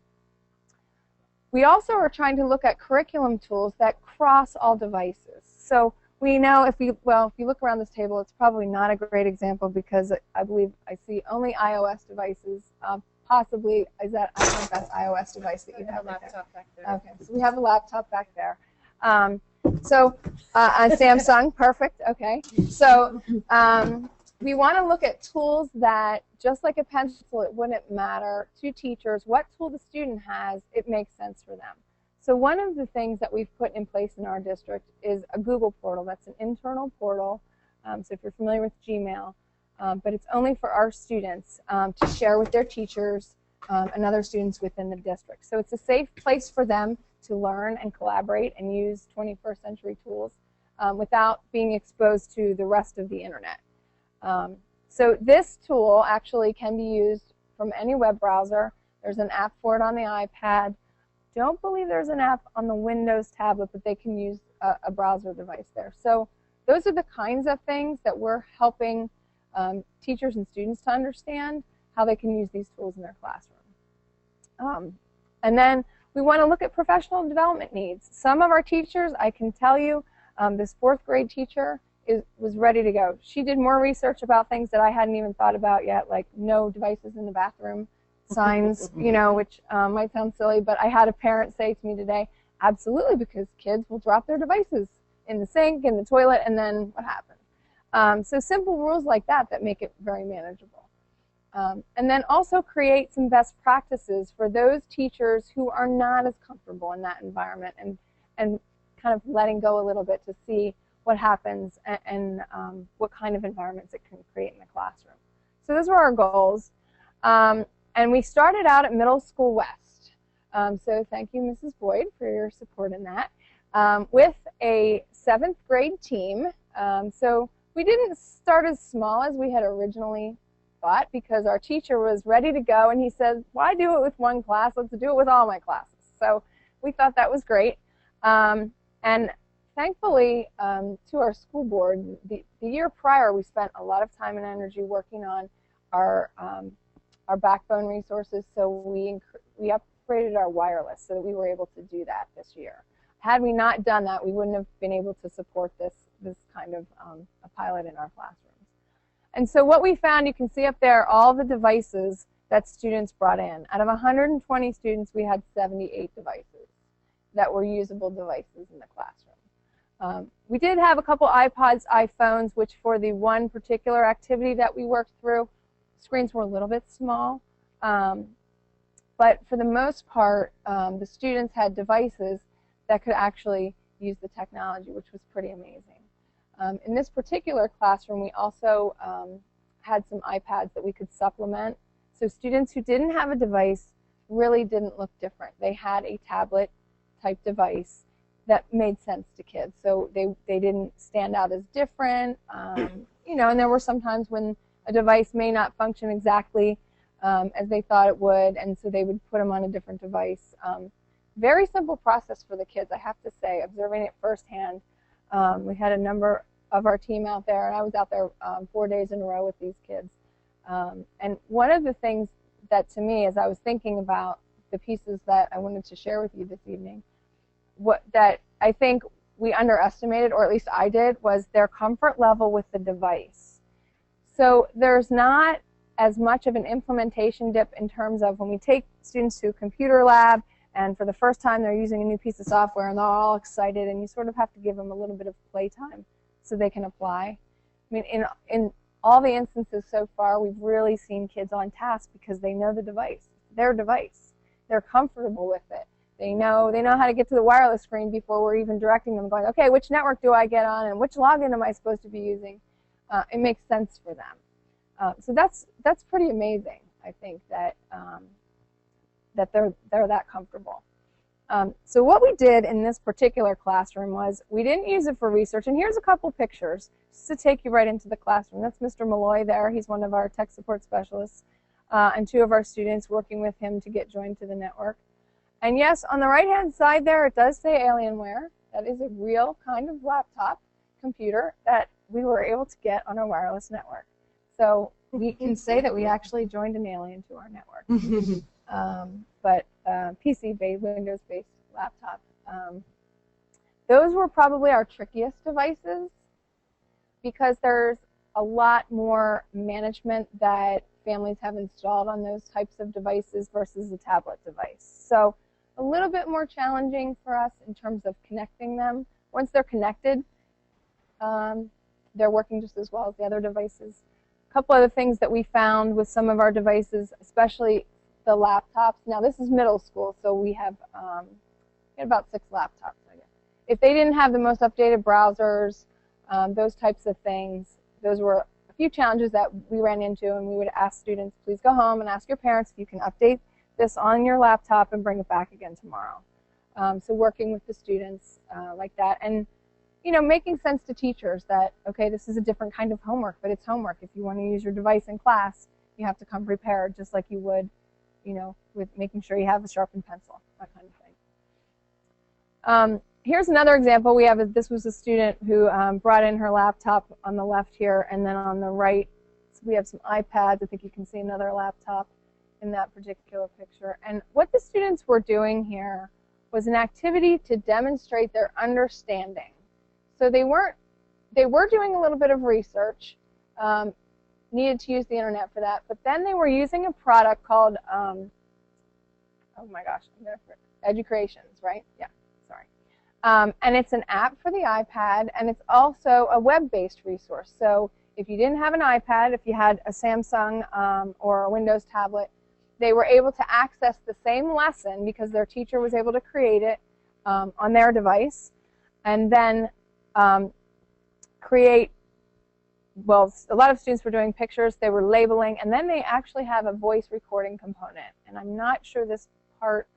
We also are trying to look at curriculum tools that cross all devices. So we know if you look around this table, it's probably not a great example because I believe I see only iOS devices. Possibly, is that that's iOS device that you have? A laptop back there. Okay, so we have a laptop back there. So on Samsung, perfect. Okay, so we want to look at tools that, just like a pencil, it wouldn't matter to teachers what tool the student has, it makes sense for them. So one of the things that we've put in place in our district is a Google portal. That's an internal portal. So if you're familiar with Gmail, but it's only for our students to share with their teachers and other students within the district. So it's a safe place for them to learn and collaborate and use 21st century tools without being exposed to the rest of the internet. So this tool actually can be used from any web browser. There's an app for it on the iPad. Don't believe there's an app on the Windows tablet, but they can use a browser device there. So those are the kinds of things that we're helping teachers and students to understand how they can use these tools in their classroom. And then we want to look at professional development needs. Some of our teachers, I can tell you, this 4th grade teacher was ready to go. She did more research about things that I hadn't even thought about yet, like no devices in the bathroom signs, you know, which might sound silly, but I had a parent say to me today, absolutely, because kids will drop their devices in the sink, in the toilet, and then what happens? So simple rules like that make it very manageable. And then also create some best practices for those teachers who are not as comfortable in that environment, and kind of letting go a little bit to see what happens and what kind of environments it can create in the classroom. So those were our goals. And we started out at Middle School West. So thank you, Mrs. Boyd, for your support in that, with a 7th grade team. So we didn't start as small as we had originally thought because our teacher was ready to go, and he said, why do it with one class? Let's do it with all my classes. So we thought that was great. And thankfully, to our school board, the year prior, we spent a lot of time and energy working on our backbone resources, so we upgraded our wireless so that we were able to do that this year. Had we not done that, we wouldn't have been able to support this kind of a pilot in our classrooms. And so what we found, you can see up there all the devices that students brought in. Out of 120 students, we had 78 devices that were usable devices in the classroom. We did have a couple iPods, iPhones, which for the one particular activity that we worked through, screens were a little bit small. But for the most part, the students had devices that could actually use the technology, which was pretty amazing. In this particular classroom, we also had some iPads that we could supplement. So students who didn't have a device really didn't look different. They had a tablet-type device that made sense to kids. So they didn't stand out as different. You know, and there were some times when a device may not function exactly as they thought it would, and so they would put them on a different device. Very simple process for the kids, I have to say, observing it firsthand. We had a number of our team out there, and I was out there 4 days in a row with these kids. And one of the things that, to me, as I was thinking about the pieces that I wanted to share with you this evening, that I think we underestimated, or at least I did, was their comfort level with the device. So there's not as much of an implementation dip in terms of when we take students to a computer lab and for the first time they're using a new piece of software and they're all excited, and you sort of have to give them a little bit of playtime so they can apply. I mean, in all the instances so far, we've really seen kids on task because they know the device, their device. They're comfortable with it. They know how to get to the wireless screen before we're even directing them, going, okay, which network do I get on and which login am I supposed to be using? It makes sense for them. So that's pretty amazing, I think, that that they're that comfortable. So what we did in this particular classroom was we didn't use it for research, and here's a couple pictures just to take you right into the classroom. That's Mr. Malloy there. He's one of our tech support specialists, and two of our students working with him to get joined to the network. And yes, on the right-hand side there, it does say Alienware. That is a real kind of laptop computer that we were able to get on our wireless network. So we can say that we actually joined an alien to our network. But PC-based, Windows-based laptop. Those were probably our trickiest devices because there's a lot more management that families have installed on those types of devices versus a tablet device. So a little bit more challenging for us in terms of connecting them. Once they're connected, they're working just as well as the other devices. A couple other things that we found with some of our devices, especially the laptops. Now this is middle school, so we have about 6 laptops, I guess. If they didn't have the most updated browsers, those types of things, those were a few challenges that we ran into, and we would ask students, please go home and ask your parents if you can update this on your laptop and bring it back again tomorrow. So working with the students like that, and making sense to teachers that, okay, this is a different kind of homework, but it's homework. If you want to use your device in class, you have to come prepared just like you would, with making sure you have a sharpened pencil, that kind of thing. Here's another example. This was a student who brought in her laptop on the left here, and then on the right, so we have some iPads. I think you can see another laptop in that particular picture. And what the students were doing here was an activity to demonstrate their understanding. So they were doing a little bit of research, needed to use the internet for that, but then they were using a product called, oh my gosh, Educations, right? Yeah, sorry. And it's an app for the iPad, and it's also a web-based resource. So if you didn't have an iPad, if you had a Samsung or a Windows tablet, they were able to access the same lesson because their teacher was able to create it on their device, and then create, well, a lot of students were doing pictures, they were labeling, and then they actually have a voice recording component. And I'm not sure this part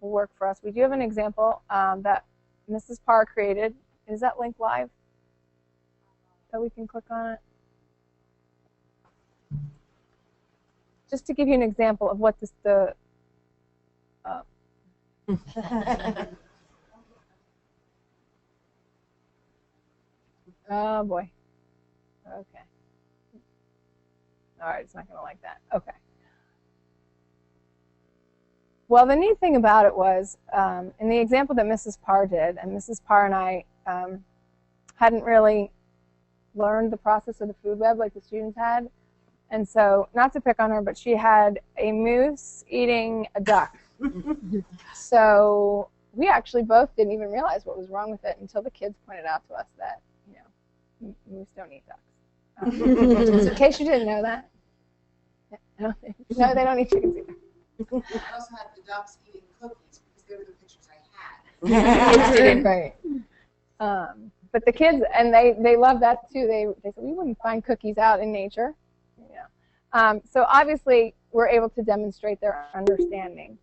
will work for us. We do have an example that Mrs. Parr created. Is that link live? So we can click on it. Just to give you an example of what oh boy. Okay. All right, it's not going to like that. Okay. Well, the neat thing about it was, in the example that Mrs. Parr did, and Mrs. Parr and I hadn't really learned the process of the food web like the students had. And so, not to pick on her, but she had a moose eating a duck. So we actually both didn't even realize what was wrong with it until the kids pointed out to us that, moose don't eat ducks. Just in case you didn't know that. No, they don't eat chickens either. I also had the ducks eating cookies because they were the pictures I had. Right. But the kids, and they love that too. They said, we wouldn't find cookies out in nature. So obviously, we're able to demonstrate their understanding.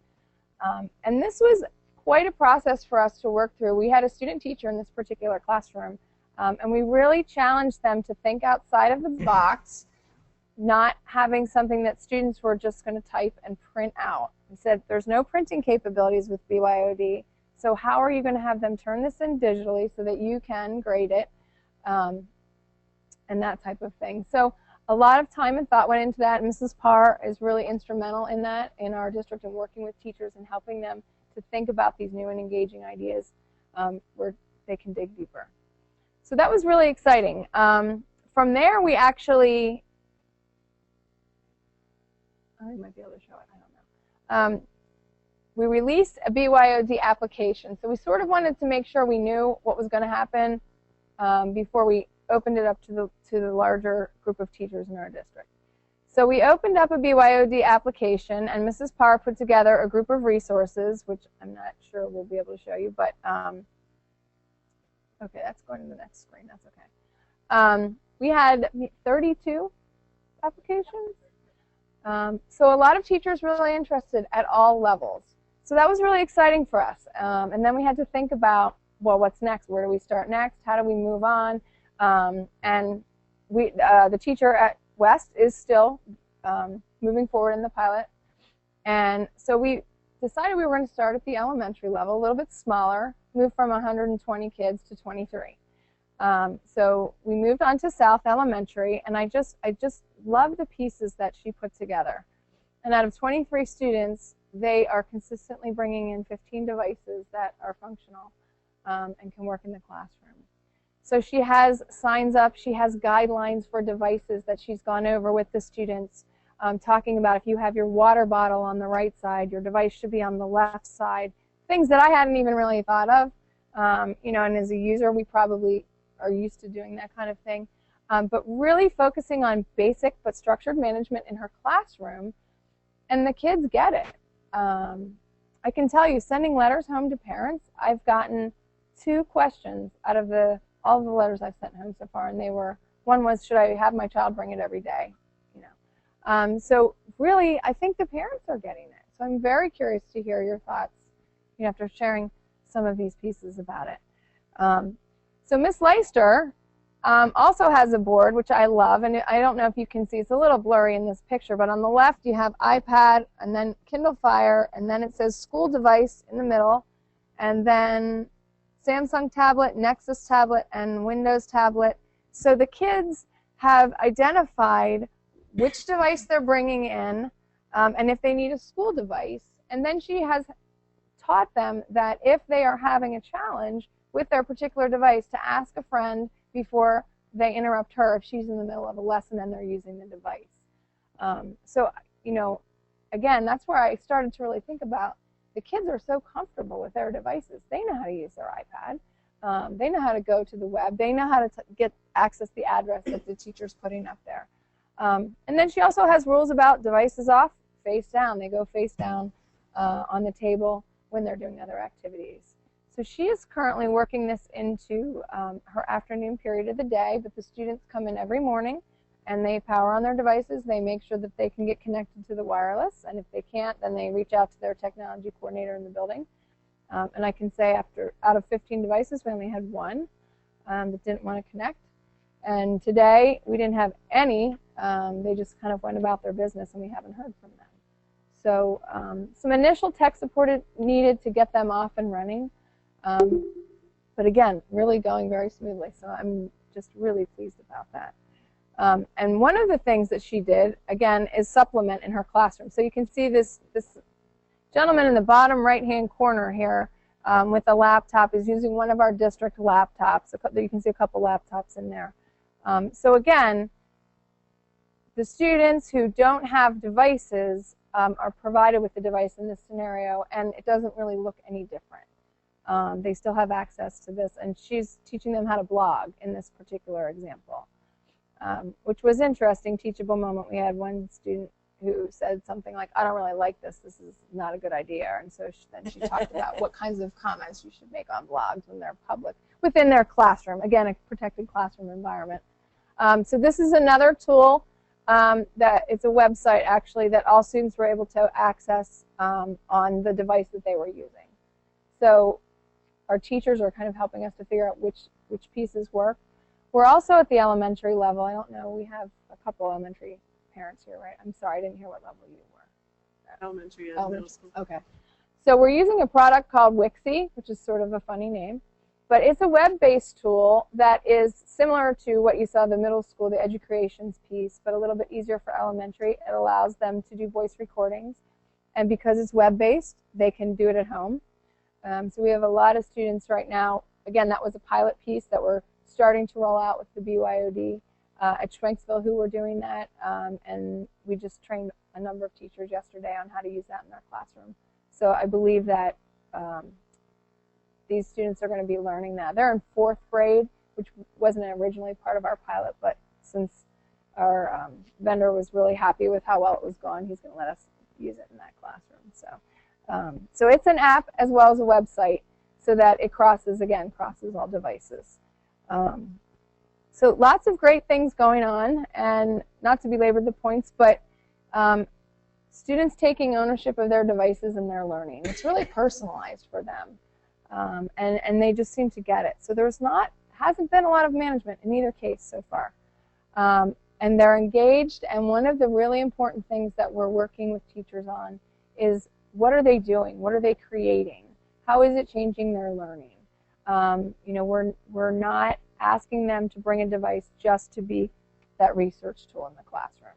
And this was quite a process for us to work through. We had a student teacher in this particular classroom, and we really challenged them to think outside of the box, not having something that students were just going to type and print out. We said, there's no printing capabilities with BYOD, so how are you going to have them turn this in digitally so that you can grade it, and that type of thing. So a lot of time and thought went into that. Mrs. Parr is really instrumental in that in our district and working with teachers and helping them to think about these new and engaging ideas where they can dig deeper. So that was really exciting. From there, we actually we might be able to show it. I don't know. We released a BYOD application. So we sort of wanted to make sure we knew what was going to happen before we opened it up to the larger group of teachers in our district. So we opened up a BYOD application, and Mrs. Parr put together a group of resources, which I'm not sure we'll be able to show you, but okay, that's going to the next screen. That's okay. We had 32 applications. So a lot of teachers really interested at all levels. So that was really exciting for us. And then we had to think about, well, what's next? Where do we start next? How do we move on? And the teacher at West is still moving forward in the pilot. And so we decided we were going to start at the elementary level, a little bit smaller, move from 120 kids to 23. So we moved on to South Elementary, and I just love the pieces that she put together. And out of 23 students, they are consistently bringing in 15 devices that are functional and can work in the classroom. So she has signs up, she has guidelines for devices that she's gone over with the students, talking about if you have your water bottle on the right side, your device should be on the left side, things that I hadn't even really thought of. You know, and as a user, we probably are used to doing that kind of thing. But really focusing on basic but structured management in her classroom, and the kids get it. I can tell you, sending letters home to parents, I've gotten 2 questions out of all the letters I've sent home so far, and they were, one was, should I have my child bring it every day? You know, so really, I think the parents are getting it. So I'm very curious to hear your thoughts, you know, after sharing some of these pieces about it. So Miss Leister also has a board, which I love, and I don't know if you can see, it's a little blurry in this picture, but on the left you have iPad, and then Kindle Fire, and then it says school device in the middle, and then Samsung tablet, Nexus tablet, and Windows tablet. So the kids have identified which device they're bringing in, and if they need a school device, and then she has taught them that if they are having a challenge with their particular device, to ask a friend before they interrupt her if she's in the middle of a lesson and they're using the device. So, you know, again, that's where I started to really think about, the kids are so comfortable with their devices. They know how to use their iPad. They know how to go to the web. They know how to access the address that the teacher's putting up there. And then she also has rules about devices off, face down. They go face down on the table when they're doing other activities. So she is currently working this into her afternoon period of the day, but the students come in every morning and they power on their devices. They make sure that they can get connected to the wireless, and if they can't, then they reach out to their technology coordinator in the building. And I can say out of 15 devices, we only had 1 that didn't want to connect. And today, we didn't have any. They just kind of went about their business, and we haven't heard from them. So some initial tech support needed to get them off and running. But again, really going very smoothly. So I'm just really pleased about that. And one of the things that she did, again, is supplement in her classroom. So you can see this gentleman in the bottom right-hand corner here with a laptop is using one of our district laptops. You can see a couple laptops in there. So again, the students who don't have devices are provided with the device in this scenario, and it doesn't really look any different. They still have access to this, and she's teaching them how to blog in this particular example, which was interesting, teachable moment. We had one student who said something like, I don't really like this, this is not a good idea, and so then she talked about what kinds of comments you should make on blogs when they're public, within their classroom, again, a protected classroom environment. So this is another tool that it's a website, actually, that all students were able to access on the device that they were using. So our teachers are kind of helping us to figure out which pieces work. We're also at the elementary level. I don't know, we have a couple elementary parents here, right? I'm sorry, I didn't hear what level you were. Elementary and middle school. Okay. So we're using a product called Wixii, which is sort of a funny name. But it's a web-based tool that is similar to what you saw in the middle school, the EduCreations piece, but a little bit easier for elementary. It allows them to do voice recordings. And because it's web-based, they can do it at home. So we have a lot of students right now. Again, that was a pilot piece that we're starting to roll out with the BYOD at Schwenksville who were doing that, and we just trained a number of teachers yesterday on how to use that in their classroom. So I believe that these students are going to be learning that. They're in 4th grade, which wasn't originally part of our pilot, but since our vendor was really happy with how well it was going, he's going to let us use it in that classroom. So it's an app as well as a website, so that it crosses all devices. So lots of great things going on, and not to belabor the points, but students taking ownership of their devices and their learning. It's really personalized for them, and they just seem to get it. So hasn't been a lot of management in either case so far. And they're engaged, and one of the really important things that we're working with teachers on is, what are they doing? What are they creating? How is it changing their learning? You know, we're not asking them to bring a device just to be that research tool in the classroom.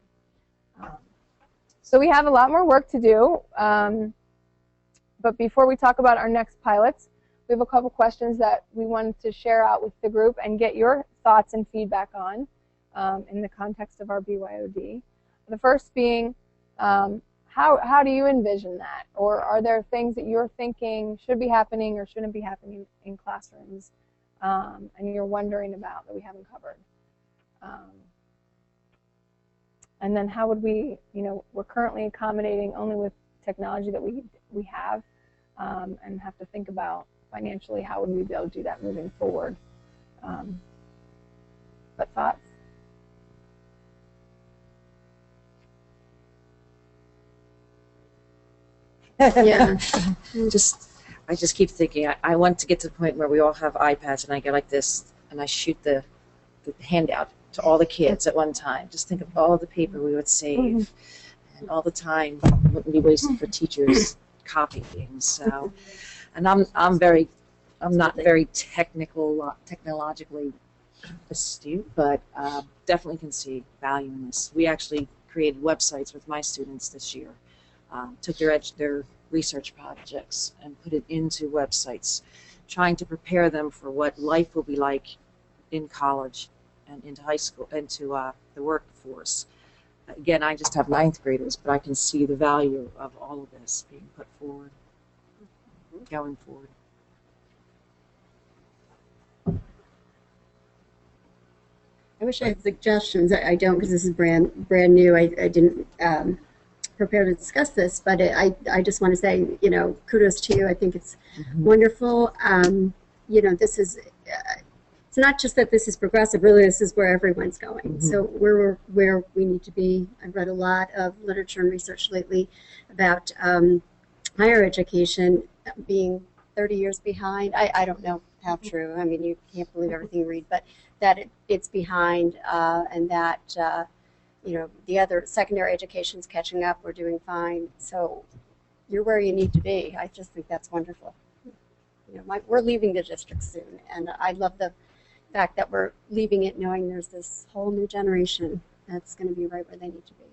So we have a lot more work to do, but before we talk about our next pilots, we have a couple questions that we wanted to share out with the group and get your thoughts and feedback on in the context of our BYOD. The first being, how do you envision that? Or are there things that you're thinking should be happening or shouldn't be happening in classrooms, and you're wondering about that we haven't covered? And then how would we, we're currently accommodating only with technology that we have, and have to think about financially how would we be able to do that moving forward. But thoughts? Yeah. I just keep thinking, I want to get to the point where we all have iPads and I go like this and I shoot the handout to all the kids at one time. Just think of all the paper we would save and all the time wouldn't be wasted for teachers copying. So, and I'm not very technologically astute, but definitely can see value in this. We actually created websites with my students this year. Took their research projects and put it into websites, trying to prepare them for what life will be like in college and into high school, into the workforce. Again, I just have 9th graders, but I can see the value of all of this being put forward, going forward. I wish I had suggestions. I don't, because this is brand new. I didn't prepare to discuss this, but I just want to say, kudos to you. I think it's wonderful. This is, it's not just that this is progressive, really this is where everyone's going. So we're where we need to be. I've read a lot of literature and research lately about higher education being 30 years behind. I don't know how true. I mean, you can't believe everything you read, but that it's behind, and that the other secondary education's catching up. We're doing fine. So you're where you need to be. I just think that's wonderful. We're leaving the district soon, and I love the fact that we're leaving it knowing there's this whole new generation that's going to be right where they need to be.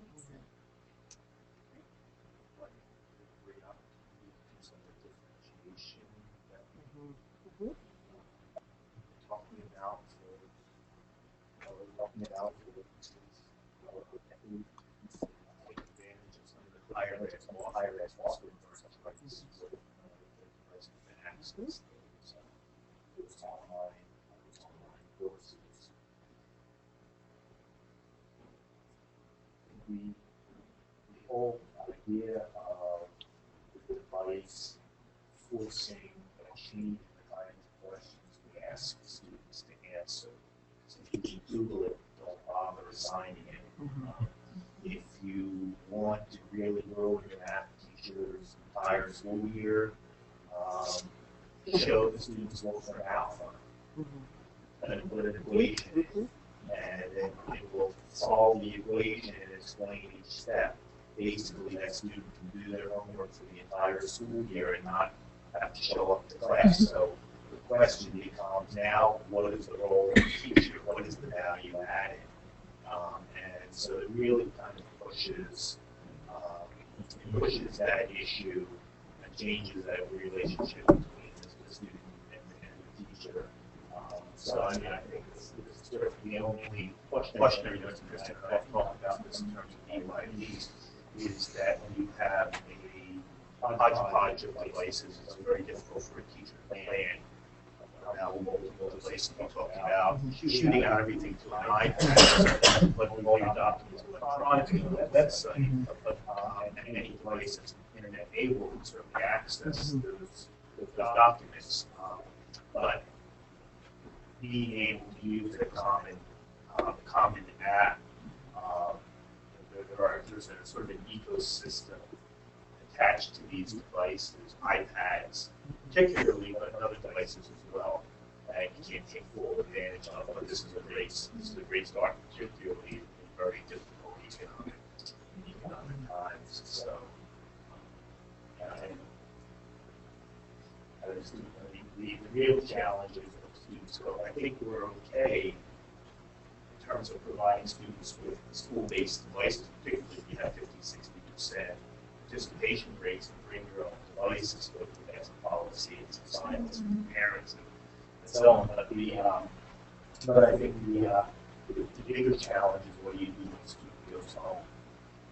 Talking about for instance, take advantage of some of the higher ed school prices with access those online courses. The whole idea of the device forcing a change in the kinds of questions we ask students to answer. So if you can Google it, don't bother assigning it. If you want to really grow your math teacher's entire school year, show the students what their alpha and put an equation in, and it will solve the equation and explain each step. Basically, that student can do their homework for the entire school year and not have to show up to class. So the question becomes now, what is the role of the teacher? What is the value added? And so it really kind of pushes that issue and changes that relationship between the student and the teacher. So I mean, I think this is sort of the only cautionary note, and Kristen and I have talked about this in terms of BYD, is that when you have a hodgepodge of devices, it's very difficult for a teacher to plan. Now, multiple devices, we talked about shooting out everything to an iPad, but all your documents electronically on the website, and any device that's internet able can certainly access those documents. But being able to use a common app, there's a sort of an ecosystem attached to these devices, iPads particularly, but other devices as well. And you can't take full advantage of, but this is a great start, particularly in very difficult economic times. So, the real challenges of students go. I think we're okay in terms of providing students with school-based devices, particularly if you have 50–60% participation rates and bring your own devices, but that's a policy, it's a science from parents and so on. But I think the bigger challenge is what do you do when a student goes home?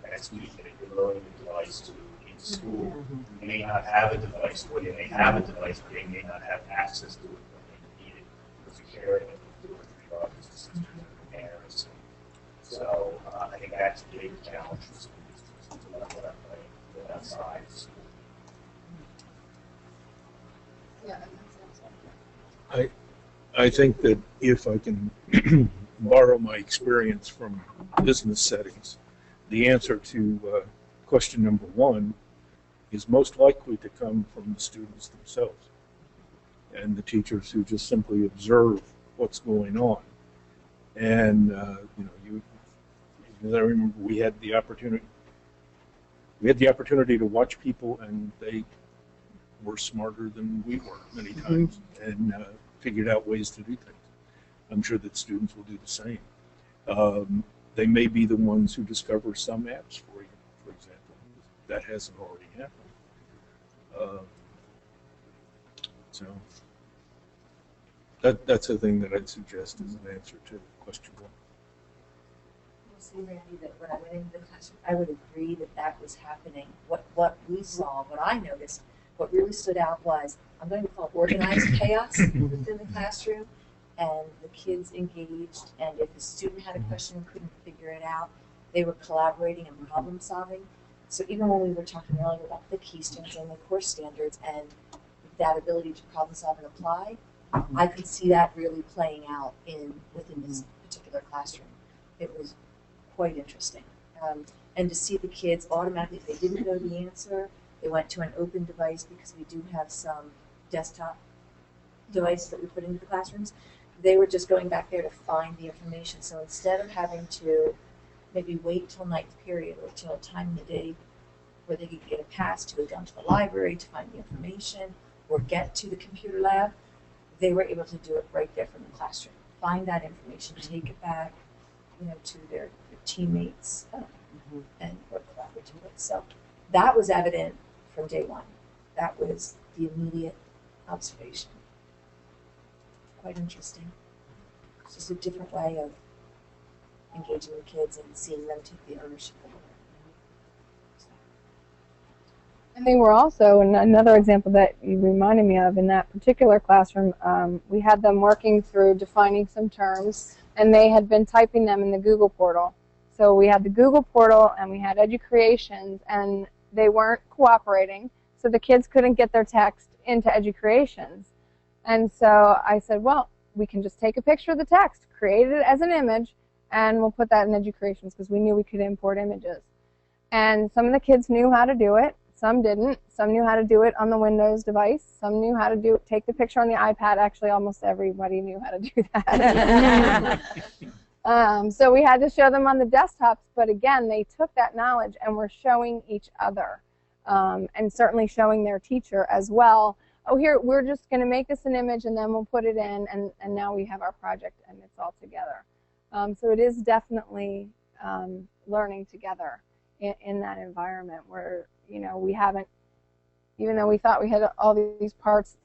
And a student can load a device to in school. They may not have a device, or they may have a device, but they may not have access to it when they need it for security with 2 or 3 brothers and sisters and parents. So I think that's the bigger challenge for students to level that way outside of school. Yeah. I think that if I can borrow my experience from business settings, the answer to question number 1 is most likely to come from the students themselves and the teachers who just simply observe what's going on. And I remember we had the opportunity to watch people, and they were smarter than we were many times, and figured out ways to do things. I'm sure that students will do the same. They may be the ones who discover some apps for you, for example. That hasn't already happened. So that's a thing that I'd suggest as an answer to question 1. Well, see, Randy, that when I went into the classroom, I would agree that that was happening. What we saw, what I noticed, what really stood out was, I'm going to call it organized chaos within the classroom, and the kids engaged, and if a student had a question and couldn't figure it out, they were collaborating and problem solving. So even when we were talking earlier about the Keystones and the course standards and that ability to problem solve and apply, I could see that really playing out within this particular classroom. It was quite interesting. And to see the kids automatically, if they didn't know the answer, they went to an open device, because we do have some desktop devices that we put into the classrooms. They were just going back there to find the information. So instead of having to maybe wait till 9th period or till a time in the day where they could get a pass to go down to the library to find the information or get to the computer lab, they were able to do it right there from the classroom. Find that information, take it back, to their teammates, and work collaboratively. So that was evident from day 1. That was the immediate observation. Quite interesting. It's just a different way of engaging with kids and seeing them take the ownership of it. And they were also, and another example that you reminded me of in that particular classroom, we had them working through defining some terms, and they had been typing them in the Google portal. So we had the Google portal and we had EduCreations, and they weren't cooperating, so the kids couldn't get their text into EduCreations. And so I said, well, we can just take a picture of the text, create it as an image, and we'll put that in EduCreations, because we knew we could import images. And some of the kids knew how to do it. Some didn't. Some knew how to do it on the Windows device. Some knew how to take the picture on the iPad. Actually, almost everybody knew how to do that. So we had to show them on the desktops, but again, they took that knowledge and were showing each other, and certainly showing their teacher as well. Oh, here, we're just going to make this an image, and then we'll put it in, and now we have our project, and it's all together. So it is definitely learning together in that environment where, we haven't, even though we thought we had all these parts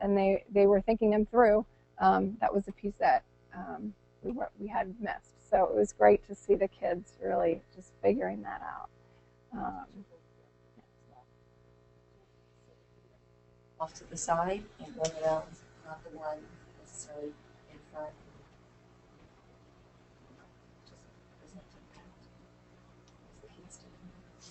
and they were thinking them through, that was the piece that we had missed. So it was great to see the kids really just figuring that out. Off to the side and one around, not the one necessarily in front.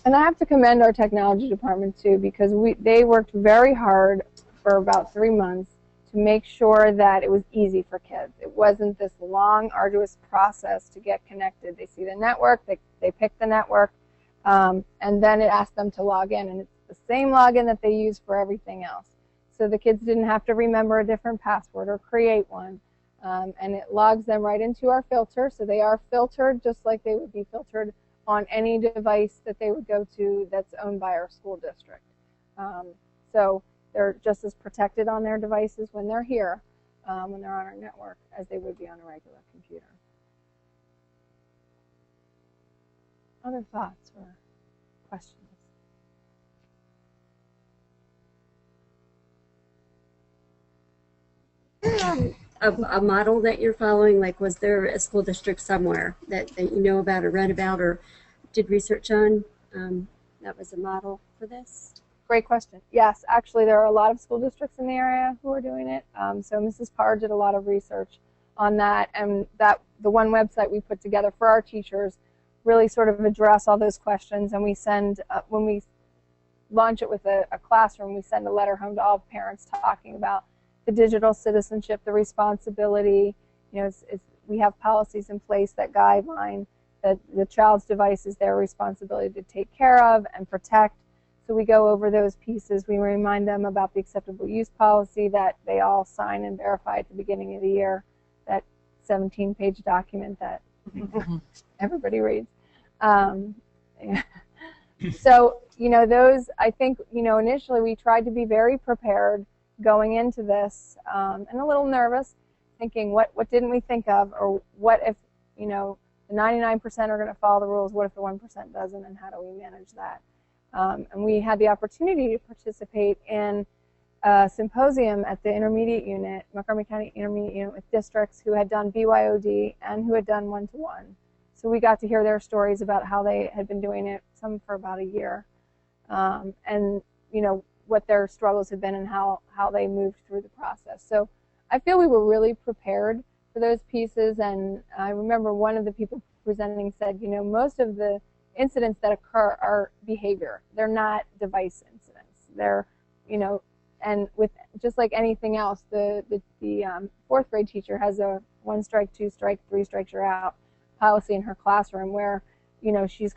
And I have to commend our technology department too, because they worked very hard for about 3 months to make sure that it was easy for kids. It wasn't this long, arduous process to get connected. They see the network, they pick the network, and then it asks them to log in, and it's the same login that they use for everything else. So the kids didn't have to remember a different password or create one, and it logs them right into our filter. So they are filtered just like they would be filtered on any device that they would go to that's owned by our school district. So they're just as protected on their devices when they're here, when they're on our network, as they would be on a regular computer. Other thoughts or questions? A model that you're following, like was there a school district somewhere that you know about or read about or did research on that was a model for this? Great question. Yes, actually there are a lot of school districts in the area who are doing it. So Mrs. Parr did a lot of research on that, and the one website we put together for our teachers really sort of address all those questions, and we send, when we launch it with a classroom, we send a letter home to all parents talking about the digital citizenship, the responsibility. You know, we have policies in place that guideline that the child's device is their responsibility to take care of and protect. So we go over those pieces. We remind them about the acceptable use policy that they all sign and verify at the beginning of the year, that 17-page document that everybody reads. Yeah. So, you know, those, I think, you know, initially we tried to be very prepared going into this, and a little nervous, thinking what didn't we think of, or what if, you know, the 99% are going to follow the rules, what if the 1% doesn't, and how do we manage that? And we had the opportunity to participate in a symposium at the intermediate unit, Montgomery County Intermediate Unit, with districts who had done BYOD and who had done one-to-one. So we got to hear their stories about how they had been doing it, some for about a year, and, you know, what their struggles had been and how they moved through the process. So I feel we were really prepared for those pieces, and I remember one of the people presenting said, you know, most of the incidents that occur are behavior. They're not device incidents. They're, you know, and with just like anything else, the fourth grade teacher has a 1 strike, 2 strike, 3 strikes you're out policy in her classroom where, you know, she's gone